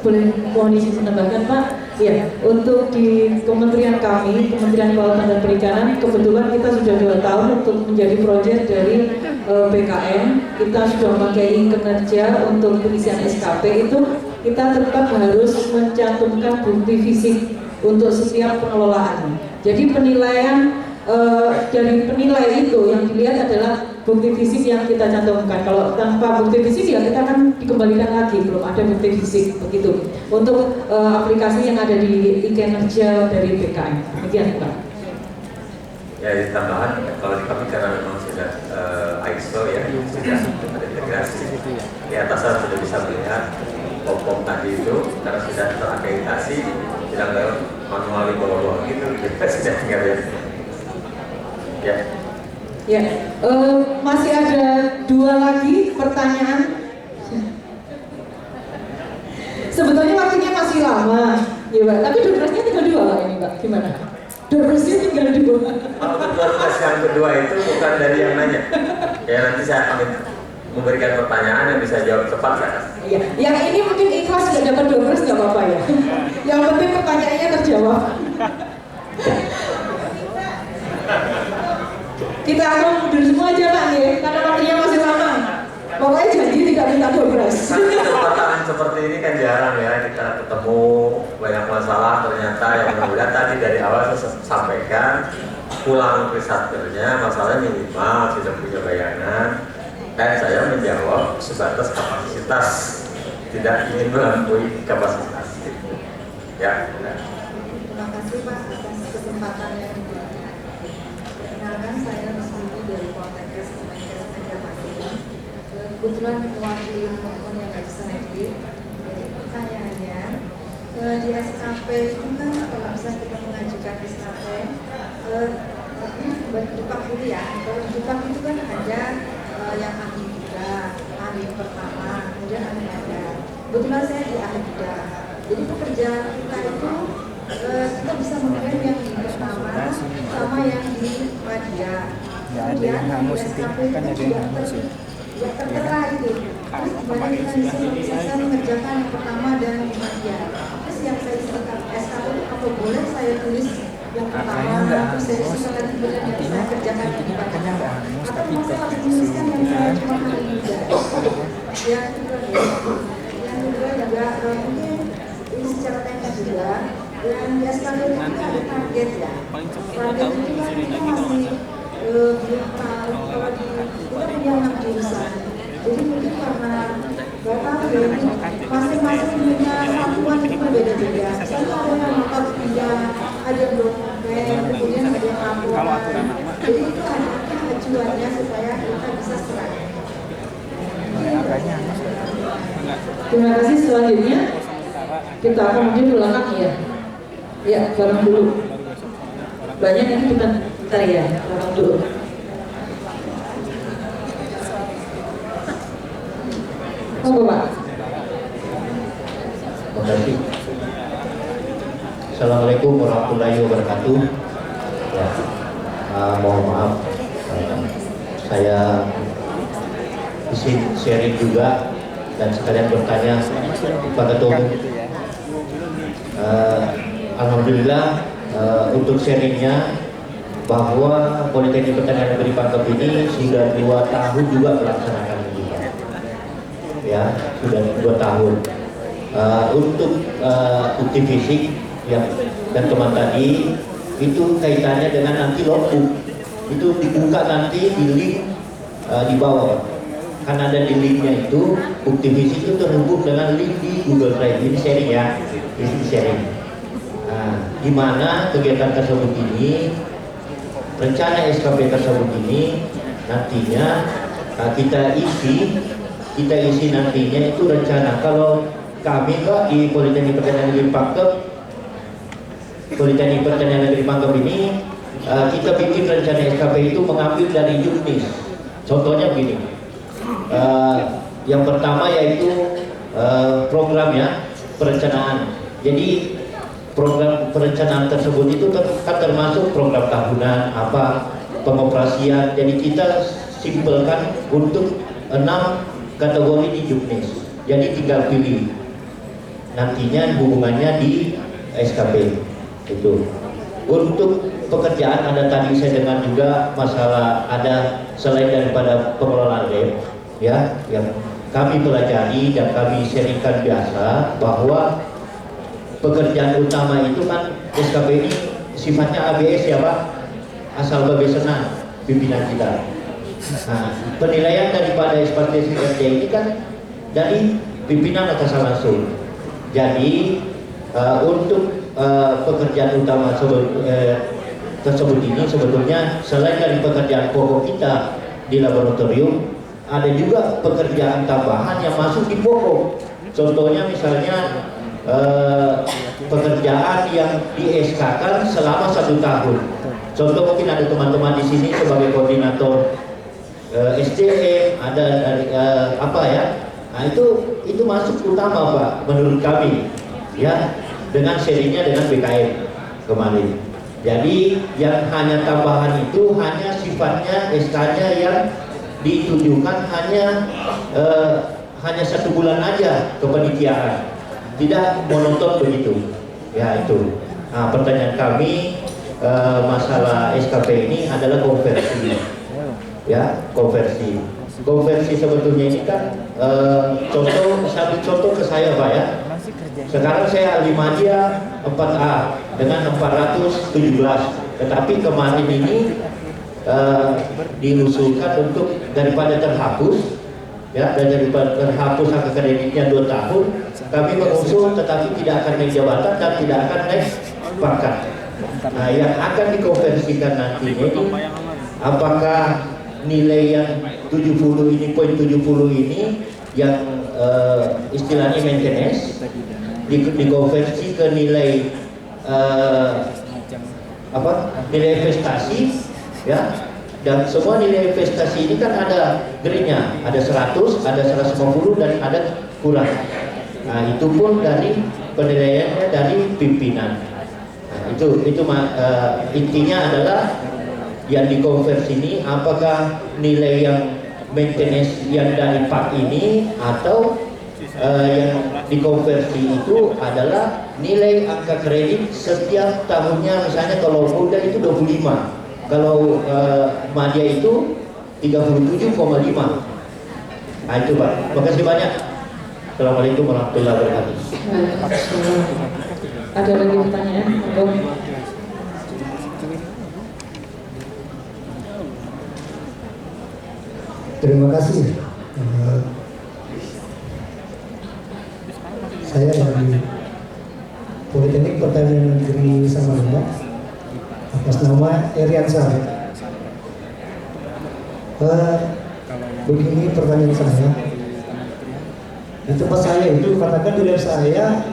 Boleh mohon izin menambahkan Pak? Ya, untuk di kementerian kami, Kementerian Kelautan dan Perikanan, kebetulan kita sudah 2 tahun untuk menjadi proyek dari BKN. Kita sudah memakai kinerja untuk pengisian SKP itu, kita tetap harus mencantumkan bukti fisik untuk setiap pengelolaan. Jadi penilaian dari penilai itu yang dilihat adalah bukti fisik yang kita cantumkan. Kalau tanpa bukti fisik ya kita akan dikembalikan lagi, belum ada bukti fisik begitu. Untuk aplikasi yang ada di kinerja dari BKN. Demikian Pak. Ya di tambahan, kalau di kami karena memang sudah ISO ya, sudah ada integrasi. Di atasan sudah bisa melihat pom-pom tadi itu karena sudah terakreditasi, tidak lewat manual di bawah-bawah gitu, kita sudah tinggal lihat. Ya, masih ada 2 lagi pertanyaan. Sebetulnya waktunya masih lama, ya Pak. Tapi doorpress-nya tinggal 2 Pak ini Pak. Gimana? Doorpress-nya tinggal 2. Kalau doorpress yang kedua itu bukan dari yang nanya. Ya nanti saya akan memberikan pertanyaan yang bisa jawab cepat kan? Iya. Yang ini mungkin ikhlas nggak dapat doorpress nggak apa-apa ya. Yang penting pertanyaannya terjawab. Kita akan mundur semua aja Pak ya, karena waktunya masih lama. Pokoknya janji tidak minta doorpress. Kesempatan seperti ini kan jarang ya kita ketemu banyak masalah ternyata yang mudah-mudahan tadi dari awal saya sampaikan pulang ke satkernya masalahnya minimal sudah punya bayangan dan saya menjawab sebatas kapasitas, tidak ingin melampaui kapasitas. Ya. Terima kasih Pak atas kesempatan yang diberikan. Perkenalkan saya Rusmini dari Poltekkes Kemenkes Banjarmasin. Kebetulan mewakili teman-teman yang nggak bisa hadir. Jadi pertanyaannya di SKP itu kan kalau misalnya kita mengajukan SKP Jepang dulu ya. Kalau Jepang itu kan ada yang ahli muda, ahli pertama, kemudian ahli ada. Kebetulan saya di ahli muda. Jadi pekerjaan kita itu kita bisa mengirim yang di pertama sama yang di media. Kemudian yang di SKP itu tidak tertera itu. Terus gimana kita bisa mengerjakan yang pertama dan yang media. Terus yang saya isikan SKP itu apa boleh saya tulis yang pertama, terus saya isikan lagi yang saya kerjakan yang di media. Atau masih harus menuliskan yang saya cuma ahli muda. Yang kedua juga mungkin ini secara teknis juga dan di SKP itu kita ada target ya. Target itu kan kita masih belum tahu kalau kita punya 6 jurusan. Jadi mungkin karena nggak tahu ya ini masing-masing punya satuan itu berbeda-beda. Misalnya ada yang motor punya, ada dokumen, kemudian ada yang laporan. Jadi itu ada acuannya supaya kita bisa serah. Terima kasih. Selanjutnya kita akan mungkin belakang ya. Ya, barang dulu. Banyak yang bukan bentar ya, barang dulu. Oh, Pak. Terima kasih. Assalamualaikum warahmatullahi wabarakatuh. Ya, mohon maaf, saya izin sharing juga dan sekalian bertanya Pak Ketua. Alhamdulillah untuk sharingnya bahwa Politeknik Pertanian Negeri Pangkep ini sudah 2 tahun juga melaksanakan ini, ya sudah 2 tahun. Untuk bukti fisik yang dan teman tadi itu kaitannya dengan nanti logbook itu dibuka nanti di link di bawah. Kan ada di linknya itu bukti fisik itu terhubung dengan link di Google Drive. Ini sharing ya, ini sharing. Nah, di mana kegiatan tersebut ini, rencana SKP tersebut ini nantinya kita isi nantinya itu rencana. Kalau kami Pak di Politeknik Pertanian Negeri Pangkep, Politeknik Pertanian Negeri Pangkep ini kita bikin rencana SKP itu mengambil dari Juknis. Contohnya begini. Yang pertama yaitu programnya perencanaan. Jadi program perencanaan tersebut itu kan termasuk program tahunan, pengoperasian. Jadi kita simpelkan untuk 6 kategori di Juknis. Jadi tinggal pilih nantinya hubungannya di SKP itu. Untuk pekerjaan ada tadi saya dengar juga masalah ada selain daripada pengelolaan lab ya yang kami pelajari dan kami sharingkan biasa bahwa pekerjaan utama itu kan SKP ini sifatnya ABS ya Pak, asal babe senang pimpinan kita. Nah, penilaian daripada ekspertis kerja ini kan dari pimpinan atasan langsung. Jadi untuk pekerjaan utama tersebut ini sebetulnya selain dari pekerjaan pokok kita di laboratorium, ada juga pekerjaan tambahan yang masuk di pokok. Contohnya misalnya pekerjaan yang di SK-kan selama 1 tahun. Contoh mungkin ada teman-teman di sini sebagai koordinator SDM, ada dari apa ya? Nah itu masuk utama Pak menurut kami ya dengan sharingnya dengan BKM kemarin. Jadi yang hanya tambahan itu hanya sifatnya SK-nya yang ditujukan hanya 1 bulan aja kepanitiaan, tidak monoton begitu ya itu. Nah, pertanyaan kami masalah SKP ini adalah konversi ya, konversi sebetulnya ini kan contoh ke saya Pak ya, Sekarang saya ahli media 4A dengan 417. Tetapi kemarin ini diusulkan untuk daripada terhapus, ya, dan daripada terhapus hak kreditnya 2 tahun, kami mengusul tetapi tidak akan naik jabatan dan tidak akan naik pangkat. Nah, yang akan dikonversikan nanti ini, apakah nilai yang 70 ini, poin 70 ini yang istilahnya maintenance dikonversi ke nilai nilai investasi, ya, dan semua nilai investasi ini kan ada grade-nya, ada 100, ada 150 dan ada kurang. Nah, itu pun dari penilaiannya dari pimpinan. Nah, itu intinya adalah yang dikonversi ini apakah nilai yang maintenance yang dari PAK ini atau yang dikonversi itu adalah nilai angka kredit setiap tahunnya. Misalnya kalau muda itu 25, kalau media itu 37,5. Nah itu Pak, makasih banyak. Assalamualaikum warahmatullahi wabarakatuh. Ada lagi pertanyaan? Terima kasih. Saya dari Politeknik Pertanian Negeri Samarinda atas nama Eriansa. Begini pertanyaan saya. Di tempat saya itu katakan di lab saya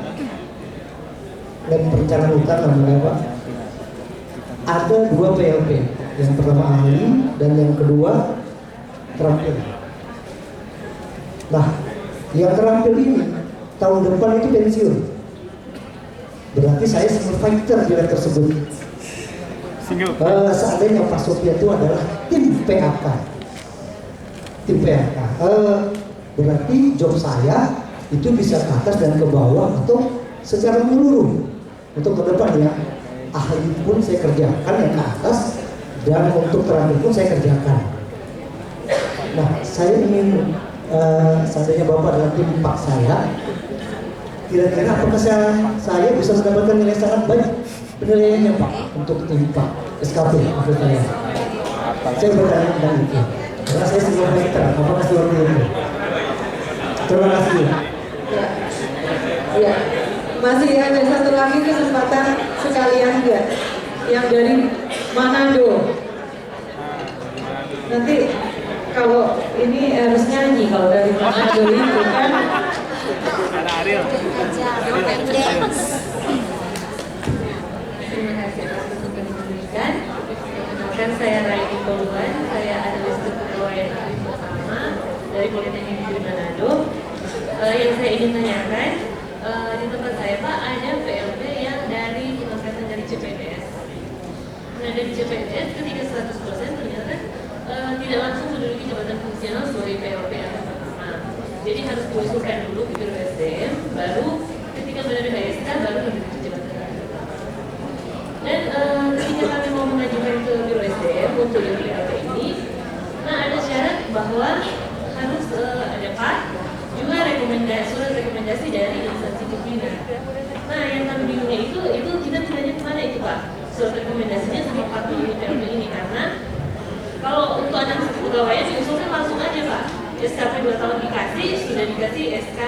dan perencanaan hutan namanya Pak, ada 2 PLP. Yang pertama ahli dan yang kedua terampil. Nah, yang terampil ini tahun depan itu pensiun. Berarti saya supervisor di lab tersebut. Seandainya Pak Sofia itu adalah tim PAK. Tim PAK. Berarti job saya itu bisa ke atas dan ke bawah atau secara menyeluruh. Untuk ke depan ya, ahli pun saya kerjakan yang ke atas dan untuk terampil pun saya kerjakan. Nah, saya ingin seandainya Bapak dalam tim Pak saya, kira-kira apakah saya bisa mendapatkan nilai sangat baik penilaiannya Pak untuk tim Pak SKP maksud saya. Saya bertanya tentang itu. Karena saya sebelum meter, apakah seperti itu? Terima kasih. Ya, masih ada satu lagi kesempatan sekalian enggak? Yang dari Manado. Nanti kalau ini harus nyanyi kalau dari Manado itu kan. Ada Ariel. Terima kasih atas kesempatan yang diberikan. Perkenalkan saya Raini Poluan, saya analis kepegawaian pertama dari Politeknik Negeri Manado. Yang saya ingin tanyakan, di tempat saya Pak ada PLP yang dari pengangkatan dari CPNS. Nah dari CPNS ketika 100% ternyata tidak langsung menduduki jabatan fungsional sebagai PLP yang pertama. Jadi harus diusulkan dulu ke Biro SDM, baru ketika berada di HSK baru menduduki jabatan pertama. Dan ketika kami mau mengajukan ke Biro SDM untuk yang PLP ini, nah ada syarat bahwa harus ada PAK, juga surat rekomendasi dari instansi pimpinan. Nah yang kami bingungnya itu kita bilangnya kemana itu Pak? Surat rekomendasinya sama PAK di PLP ini, karena kalau untuk anak kepegawaian diusulkan langsung aja Pak, SKP 2 tahun dikasih, sudah dikasih SK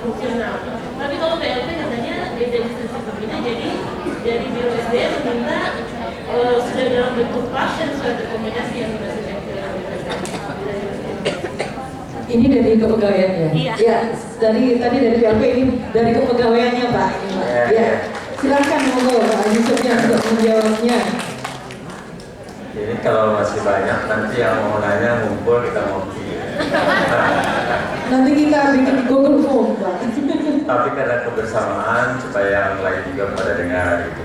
fungsional. Tapi kalau PLP katanya beda instansi pimpinan, jadi dari Biro SDM meminta sudah dalam bentuk PAK dan surat rekomendasi yang dimasukkan ke Ini dari kepegawaiannya. Iya. Ya, dari PLP ini dari kepegawaiannya Pak. Ya, silakan monggo Pak Yusufnya untuk menjawabnya. Jadi kalau masih banyak nanti yang mau nanya ngumpul kita ngopi. Nanti kita bikin Google Form Pak. Tapi karena kebersamaan supaya yang lain juga pada dengar gitu.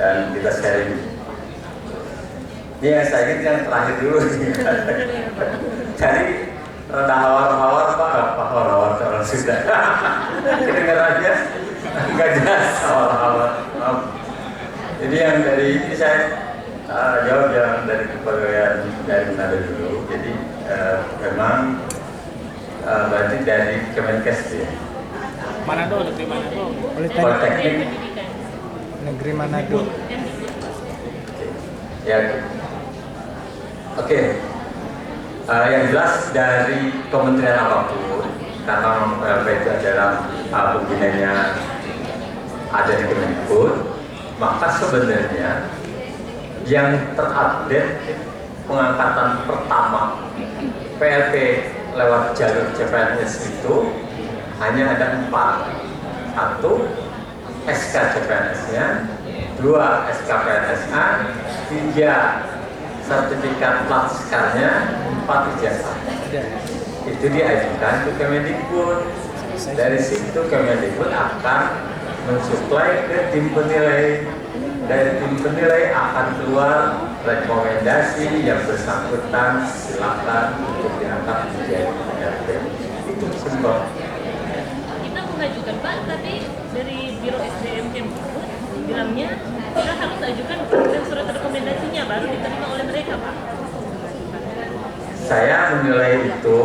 Dan kita sharing. Ya saya ingin yang terakhir dulu. Jadi rada hawar-hawar Pak, hawar-hawar orang Sunda. Kedengarannya nggak jelas hawar-hawar. Jadi yang dari ini saya jawab yang dari kepegawaian dari Manado dulu. Jadi memang berarti dari Kemenkes ya. Manado, negeri Manado. Politeknik. Negeri Manado. Ya. Oke. Yang jelas dari kementerian apapun, karena PLP itu adalah pembinanya ada di Kemendikbud, maka sebenarnya yang terupdate pengangkatan pertama PLP lewat jalur CPNS itu hanya ada 4. 1 SK CPNS-nya, 2 SK PNS-nya, 3 sertifikat pelaksaranya, 4 ijazah. Itu diajukan ke Kemendikbud. Dari situ Kemendikbud akan mensuplai ke tim penilai. Dari tim penilai akan keluar rekomendasi yang bersangkutan silakan untuk diangkat menjadi PLP. Itu simpel. Kita mengajukan Pak, tapi dari Biro SDM Kemdikbud bilangnya kita harus ajukan surat rekomendasinya baru diterima oleh mereka, Pak. Saya menilai itu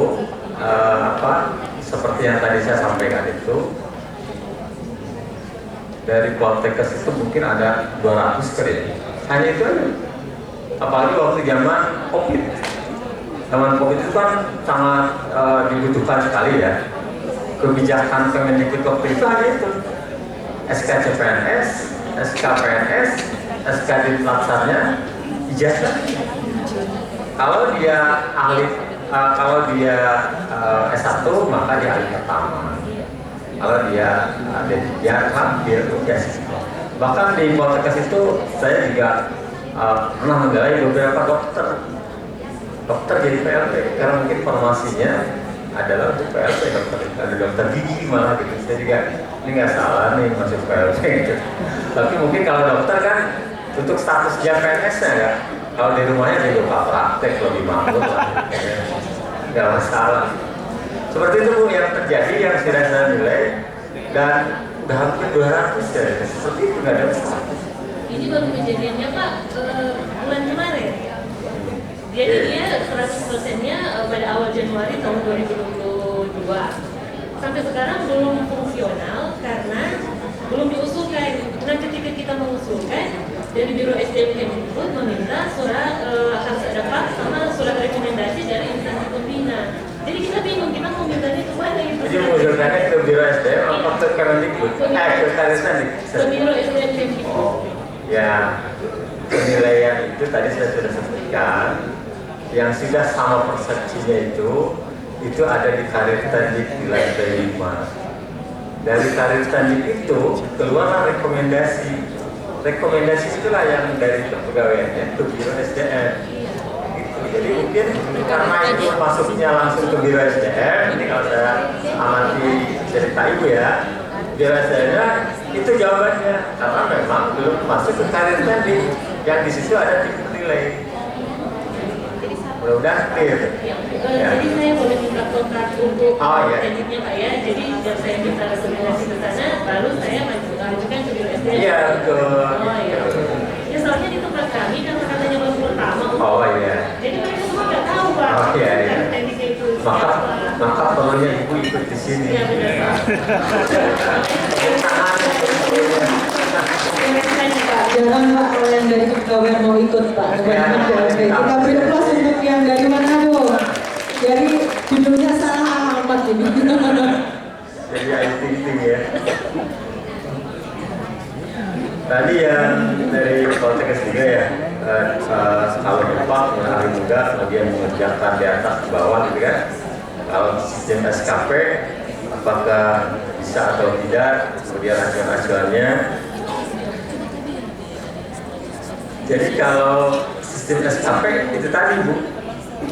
seperti yang tadi saya sampaikan itu, dari Poltekkes itu mungkin ada 200 kali. Hanya itu aja. Apalagi waktu zaman COVID. Zaman COVID itu kan sangat dibutuhkan sekali ya. Kebijakan Kemendikbud waktu itu hanya itu. SK CPNS, SK PNS, SK Ditlaksarnya, ijazah. Kalau dia ahli, S1 maka dia ahli pertama. Kalau dia ambil ijazah. Bahkan di Poltekkes itu saya juga pernah menggalai beberapa dokter jadi PLP karena mungkin formasinya adalah untuk PLP, dokter gigi malah gitu. Saya juga ini nggak salah nih masuk PLP gitu. Tapi mungkin kalau dokter kan untuk status dia PNS-nya ya. Kalau di rumahnya dia buka praktek lebih mampu lah, nggak masalah. Seperti itu Bu yang terjadi yang sudah saya nilai dan udah hampir 200 ya. Seperti itu nggak ada masalah. Ini baru kejadiannya Pak bulan kemarin. Jadi dia 100%-nya pada awal Januari tahun 2022. Sampai sekarang belum fungsional karena belum diusulkan. Nah ketika kita mengusulkan dari Biro SDM Kemdikbud meminta surat harus ada Pak sama surat rekomendasi dari instansi pembina. Jadi kita bingung kita mau mintanya kemana itu. Jadi mengusulkannya ke Biro SDM atau ke Kemendikbud? Ke Biro SDM Kemdikbud. Oh, ya penilaian itu tadi saya sudah sebutkan. Yang sudah sama persepsinya itu ada di karir tandik di lantai 5. Dari karir tandik itu keluarlah rekomendasi. Rekomendasi itulah yang dari kepegawaiannya ke Biro SDM. Gitu. Jadi mungkin karena itu masuknya langsung ke Biro SDM, ini kalau saya amati cerita Ibu ya, Biro SDM-nya itu jawabannya karena memang belum masuk ke karir tandik yang di situ ada tim penilai. Mudah-mudahan clear. Jadi saya boleh minta kontak untuk selanjutnya Pak ya. Jadi saya minta rekomendasi ke sana, baru saya mengajukan ke Biro SDM. Iya betul. Oh iya. Ya soalnya di tempat kami karena katanya baru pertama. Oh iya. Jadi mereka semua nggak tahu Pak. Oh iya. Tekniknya itu. Maka perlunya Ibu ikut di sini. Iya benar. Jarang Pak kalau yang dari kepegawaian mau ikut Pak. Kebanyakan PLP. Kita beri plus untuk yang dari Manado. Jadi judulnya salah alamat ini. Jadi ting ya. Tadi yang dari Poltekkes juga ya. Kalau Pak ahli muda kemudian mengerjakan di atas ke bawah gitu kan. Kalau sistem SKP apakah bisa atau tidak, kemudian acuan-acuannya. Jadi kalau sistem SKP itu tadi Bu,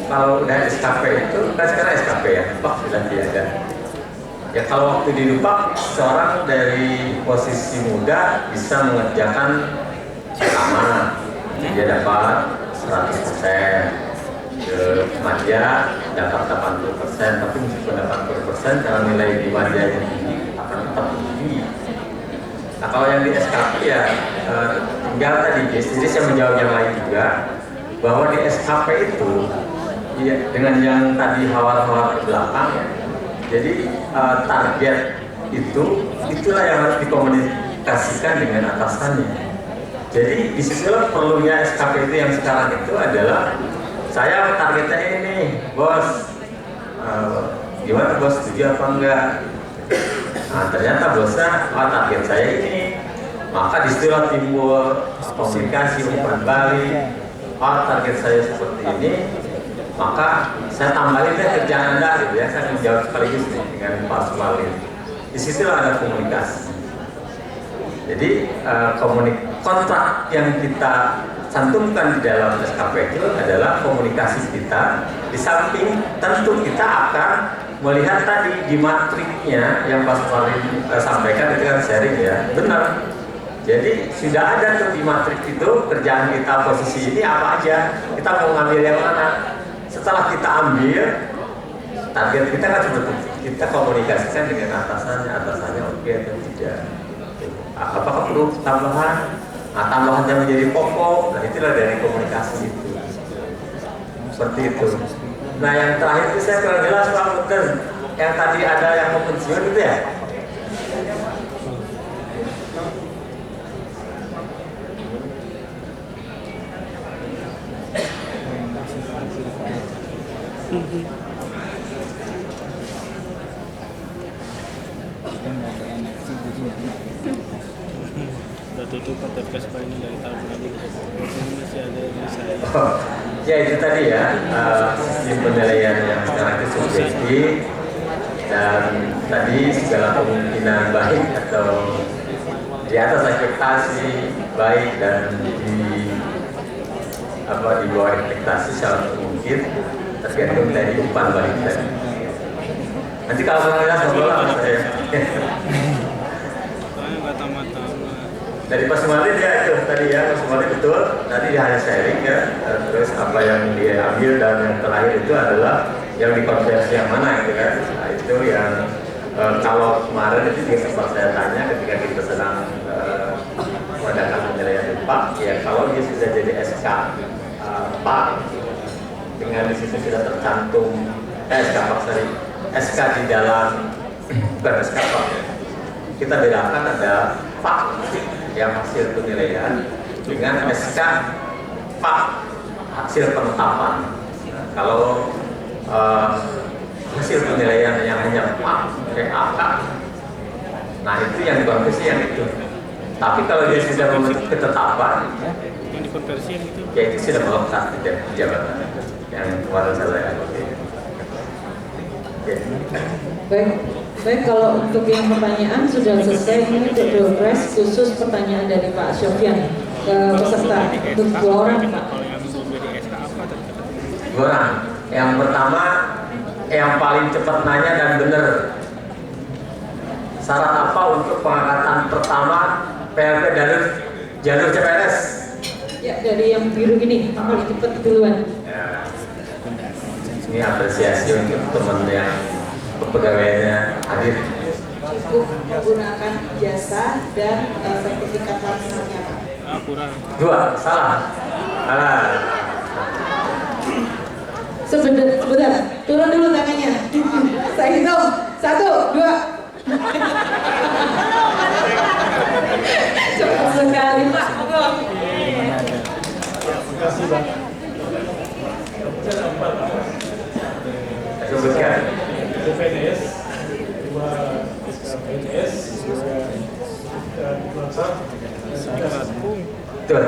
kalau udah SKP itu, kan sekarang SKP ya, Pak sudah tidak ada. Ya kalau waktu di Dupak, seorang dari posisi muda bisa mengerjakan pertama, dia dapat 100%. Ke Madya dapat 80%, tapi meskipun 80% karena nilai di Madya yang tinggi akan tetap tinggi. Nah kalau yang di SKP ya tinggal tadi, jadi saya menjawab yang lain juga bahwa di SKP itu ya, dengan yang tadi hawar-hawar ke belakang ya, jadi target itulah yang harus dikomunikasikan dengan atasannya. Jadi di sisi lain perlunya SKP itu yang sekarang itu adalah saya targetnya ini, bos. Gimana bos, setuju apa enggak? Nah, ternyata bosnya target saya ini, maka disitulah timbul komunikasi, umpan balik. Target saya seperti ini, maka saya tambahin deh kerjaan Anda gitu ya. Saya menjawab sekaligus nih dengan Pak Sumarlin. Di situlah ada komunikasi. Jadi kontrak yang kita cantumkan di dalam SKP itu adalah komunikasi kita. Di samping tentu kita akan melihat tadi di matriknya yang Pak Sumarlin sampaikan itu kan sharing ya, benar. Jadi sudah ada tuh di matrik itu kerjaan kita posisi ini apa aja, kita mau ngambil yang mana. Setelah kita ambil, target kita kan seperti kita komunikasikan dengan atasannya oke atau tidak. Apakah perlu tambahan? Nah, tambahannya menjadi pokok, dan itulah dari komunikasi itu. Seperti itu. Nah, yang terakhir itu saya kurang jelas Pak Punten. Yang tadi ada yang mau pensiun itu ya? Udah tutup podcast ini dari tahun lalu. Masih ada yang saya. Ya itu tadi ya, sistem penilaian yang sekarang itu subjektif dan tadi segala kemungkinan baik atau di atas ekspektasi baik dan di bawah ekspektasi sangat mungkin tergantung dari umpan balik tadi. Nanti kalau saya ngobrol sama saya. Dari Pak Sumarlin ya itu tadi ya, Pak Sumarlin betul. Tadi dia hanya sharing ya, terus apa yang dia ambil dan yang terakhir itu adalah yang dikonversi yang mana gitu kan. Nah, itu yang kalau kemarin itu juga sempat saya tanya ketika kita sedang mengadakan penilaian Pak, ya kalau dia sudah jadi SK Pak dengan di situ sudah tercantum SK di dalam bukan SK Pak. Kita bedakan ada Pak yang hasil penilaian dengan SK Pak hasil penetapan. Nah, kalau hasil penilaian yang hanya Pak PAK, nah itu yang dikonversi yang itu. Tapi kalau dia sudah membentuk ketetapan, yang dikonversi yang itu, ya itu sudah melekat di jabatan yang kemarin saya lakukan. Baik, kalau untuk yang pertanyaan sudah selesai. Ini untuk Pilpres khusus pertanyaan dari Pak Sofyan ke peserta untuk 2 orang Pak. Dua orang. Yang pertama, yang paling cepat nanya dan benar. Syarat apa untuk pengangkatan pertama PLP jalur CPNS? Ya, dari yang biru ini, yang paling cepat duluan. Ya. Ini apresiasi untuk teman yang pegawainya hadir. Cukup menggunakan jasa dan sertifikat laksananya Pak. kurang. 2, salah. Sebentar, turun dulu tangannya. Saya hitung, 1, 2. Cepat sekali Pak. Terima kasih Pak. Sebutkan. PNS, 2 SKPNS, 2 Diplomat, Betul.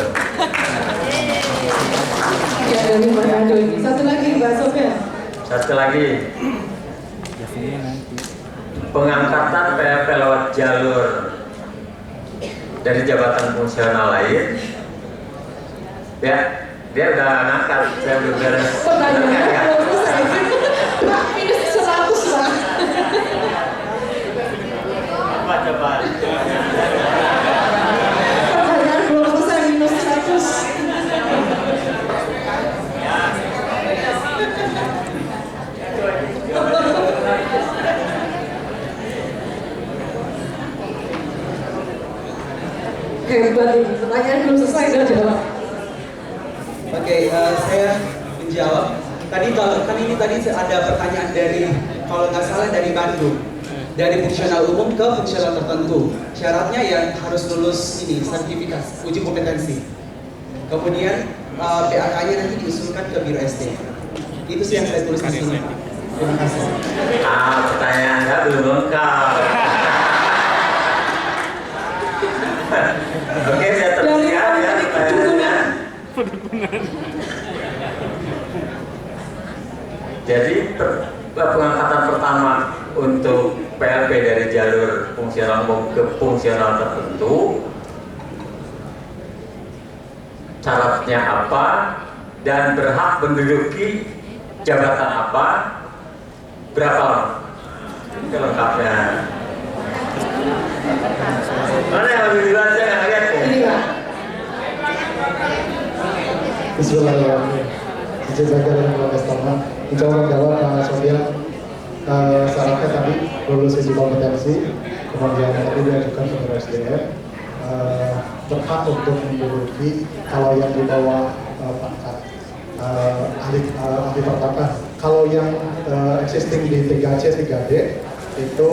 Ya, dari Manado ini. Satu lagi Pak Sofyan. Satu lagi. Pengangkatan PLP lewat jalur dari jabatan fungsional lain. Ya, dia udah ngangkat. Saya belum beres. Pertanyaannya belum selesai. Pak, minus 100 Pak. Coba. Pertanyaan belum selesai, minus 100. Hebat ini, pertanyaan belum selesai udah jawab. Oke, saya menjawab. Tadi kalau kan ini tadi ada pertanyaan dari kalau nggak salah dari Bandung. dari fungsional umum ke fungsional tertentu. Syaratnya ya harus lulus ini sertifikasi uji kompetensi. Kemudian PAK-nya nanti diusulkan ke Biro SD. Itu sih yang saya tulis di sini. Terima kasih. Pertanyaan Anda belum lengkap. Oke, saya teruskan ya pertanyaannya. Jadi pengangkatan pertama untuk PLP dari jalur fungsional umum ke fungsional tertentu, syaratnya apa dan berhak menduduki jabatan apa, berapa lama? Itu lengkapnya. Mana yang lebih jelas saya nggak lihat ya? Bismillahirrahmanirrahim. Izin saja dengan keluarga Starman mencoba menjawab Sofia syaratnya tadi lulus uji kompetensi, kemudian tadi diajukan ke SDM, berhak untuk menduduki kalau yang di bawah pangkat ahli pertama. Kalau yang existing di 3C, 3D itu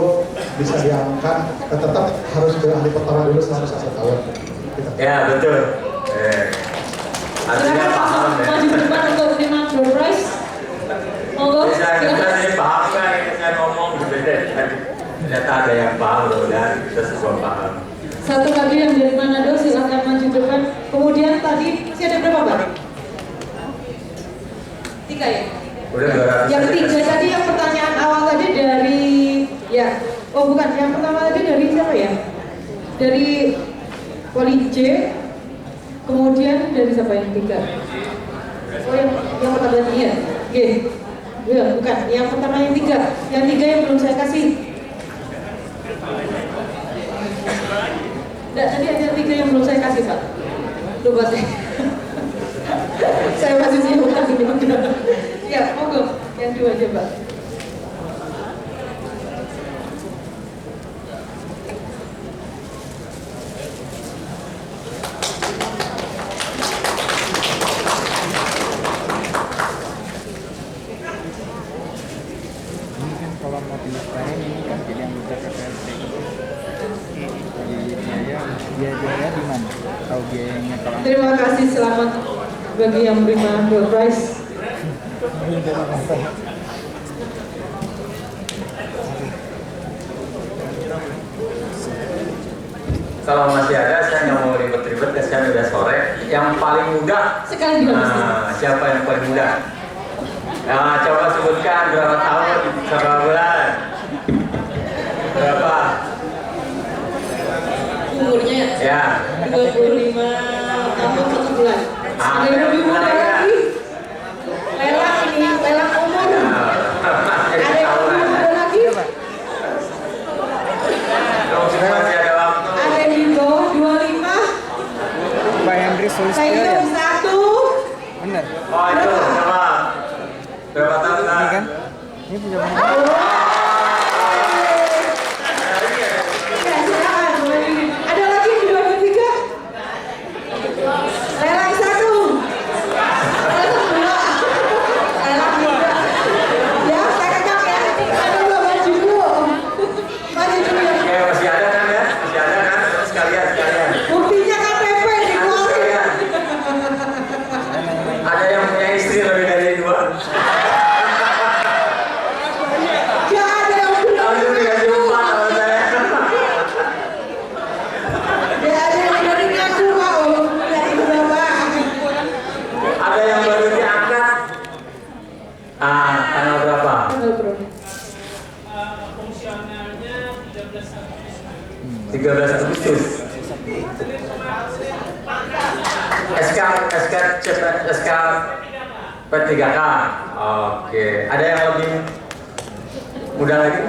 bisa diangkat, tetap harus ke ahli pertama dulu selama 1 tahun. Ya betul. Artinya paham ya. Maju ke depan untuk terima door prize. Monggo. Saya paham kan yang saya ngomong gitu deh. Ternyata ada yang paham loh dan kita semua paham. Satu lagi yang dari Manado, silakan maju depan. Kemudian tadi masih ada berapa Pak? 3 ya? Udah 200. Yang 3 tadi yang pertanyaan awal tadi dari ya. Oh bukan, yang pertama tadi dari siapa ya? Dari Poli J. Kemudian dari siapa yang 3? Oh yang pertama tadi ya? G. Ya, bukan. Yang pertama yang 3. Yang 3 yang belum saya kasih. Enggak, tadi ada 3 yang belum saya kasih Pak. Lupa saya. Saya masih sibuk tadi. Ya, monggo. Yang 2 aja Pak. Kalau mau pendaftaran ini kan jadi anggota KPRT. Biaya di mana? Tahu biayanya kalau Terima kasih, selamat bagi yang menerima door prize. Kalau masih ada, saya nggak mau ribet-ribet, kan udah sore. Yang paling muda, sekali siapa yang paling muda? Nah, coba sebutkan berapa tahun, berapa bulan, berapa? Umurnya Ya. 25 tahun 1 bulan. Ada yang lebih muda lagi. Lelang ini, lelang umur. Ada yang lebih muda lagi. Masih ada waktu. Ada yang di bawah 25. Pak Henry Sulistyo. Saya hitung 1. Bener. Oh itu sama. Berapa tahun? Ini kan? Ini punya Bang. Ada lagi yang di bawah 23. Lelang 1. Lelang 2. Lelang 3. Ya, saya kekang ya. Ada 2 maju dulu. Maju dulu ya. Oke, masih ada kan ya? Masih ada kan? Sekalian. Buktinya KTP dikeluarin. Ada yang punya istri lebih dari 2? Ya ada yang Langsung dikasih 4 sama saya. Ya ada yang dari ngaku Pak. Dari berapa? Ada yang baru diangkat. Tanggal berapa? Fungsionalnya 13 Agustus. 13 Agustus. SK P3K. Oke. Ada yang lebih muda lagi?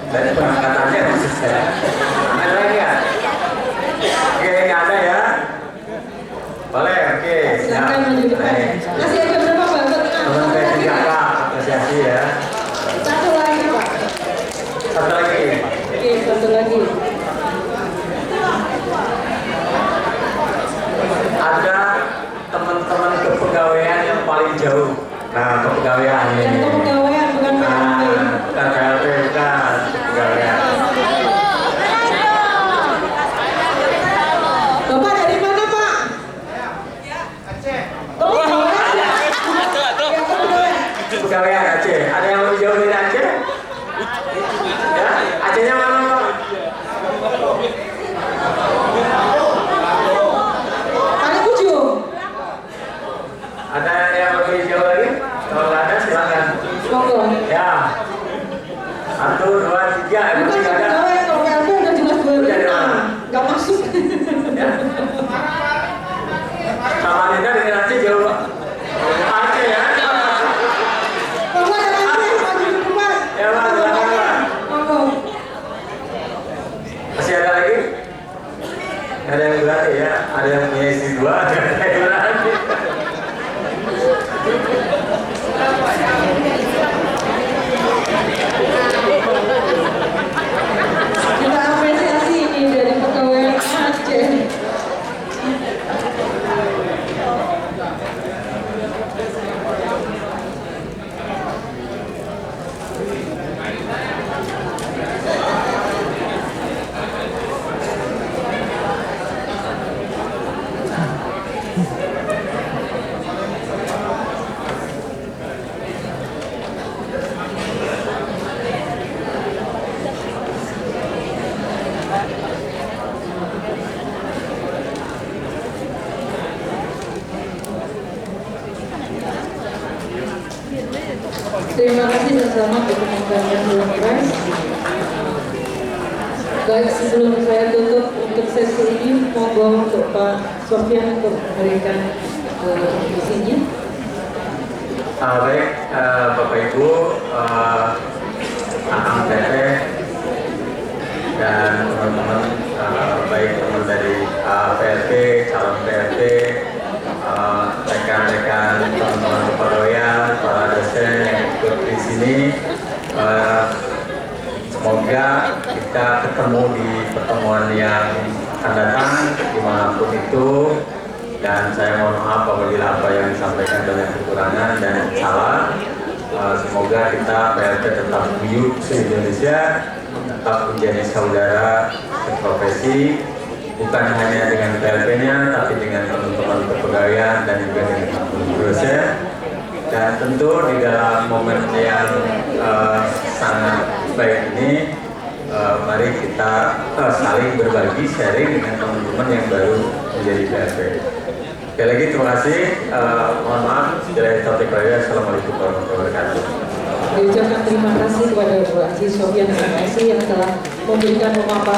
Dari pengangkatannya maksud saya. Ada lagi ya? Oke, nggak ada ya? Boleh, oke. Silakan maju depan. Masih ada berapa Pak? Teman P3K, apresiasi ya. Satu lagi Pak. Satu lagi. Oke, satu lagi. Ada teman-teman kepegawaian yang paling jauh. Nah, kepegawaian ini. Yang kepegawaian bukan PLP. Bukan PLP, bukan kepegawaian. Monggo. Ya. 1, 2, 3. Bukan pegawai, kalau PLP udah jelas nggak masuk. Ya. Sama Nina dengan Aceh jauh. Aceh ya. Bapak ada Aceh, maju ke depan. Ya Pak, silakan Pak. Monggo. Masih ada lagi? Ada yang berarti ya, ada yang punya istri 2, ada yang berarti. Kita apresiasi ini dari pegawai Aceh. Terima kasih dan selamat untuk pembagian Pilpres. Baik, sebelum saya tutup untuk sesi ini, monggo untuk Pak Sofyan untuk memberikan isinya. Baik, Bapak Ibu, Akang Teteh dan teman-teman, baik teman dari PLP, calon PLP, rekan-rekan teman-teman kepegawaian, para dosen yang ikut di sini. Semoga kita ketemu di pertemuan yang akan datang dimanapun itu, dan saya mohon maaf apabila apa yang disampaikan banyak kekurangan dan salah. Semoga kita PLP tetap guyup se-Indonesia, tetap menjadi saudara seprofesi, bukan hanya dengan PLP-nya, tapi dengan teman-teman kepegawaian dan juga dengan teman-teman dosen. Dan tentu di dalam momen yang sangat baik ini, mari kita saling berbagi, sharing dengan teman-teman yang baru menjadi PLP. Sekali lagi terima kasih, mohon maaf, Assalamualaikum warahmatullahi wabarakatuh. Diucapkan terima kasih kepada Bu Aziz Sofyan yang telah memberikan pemaparan.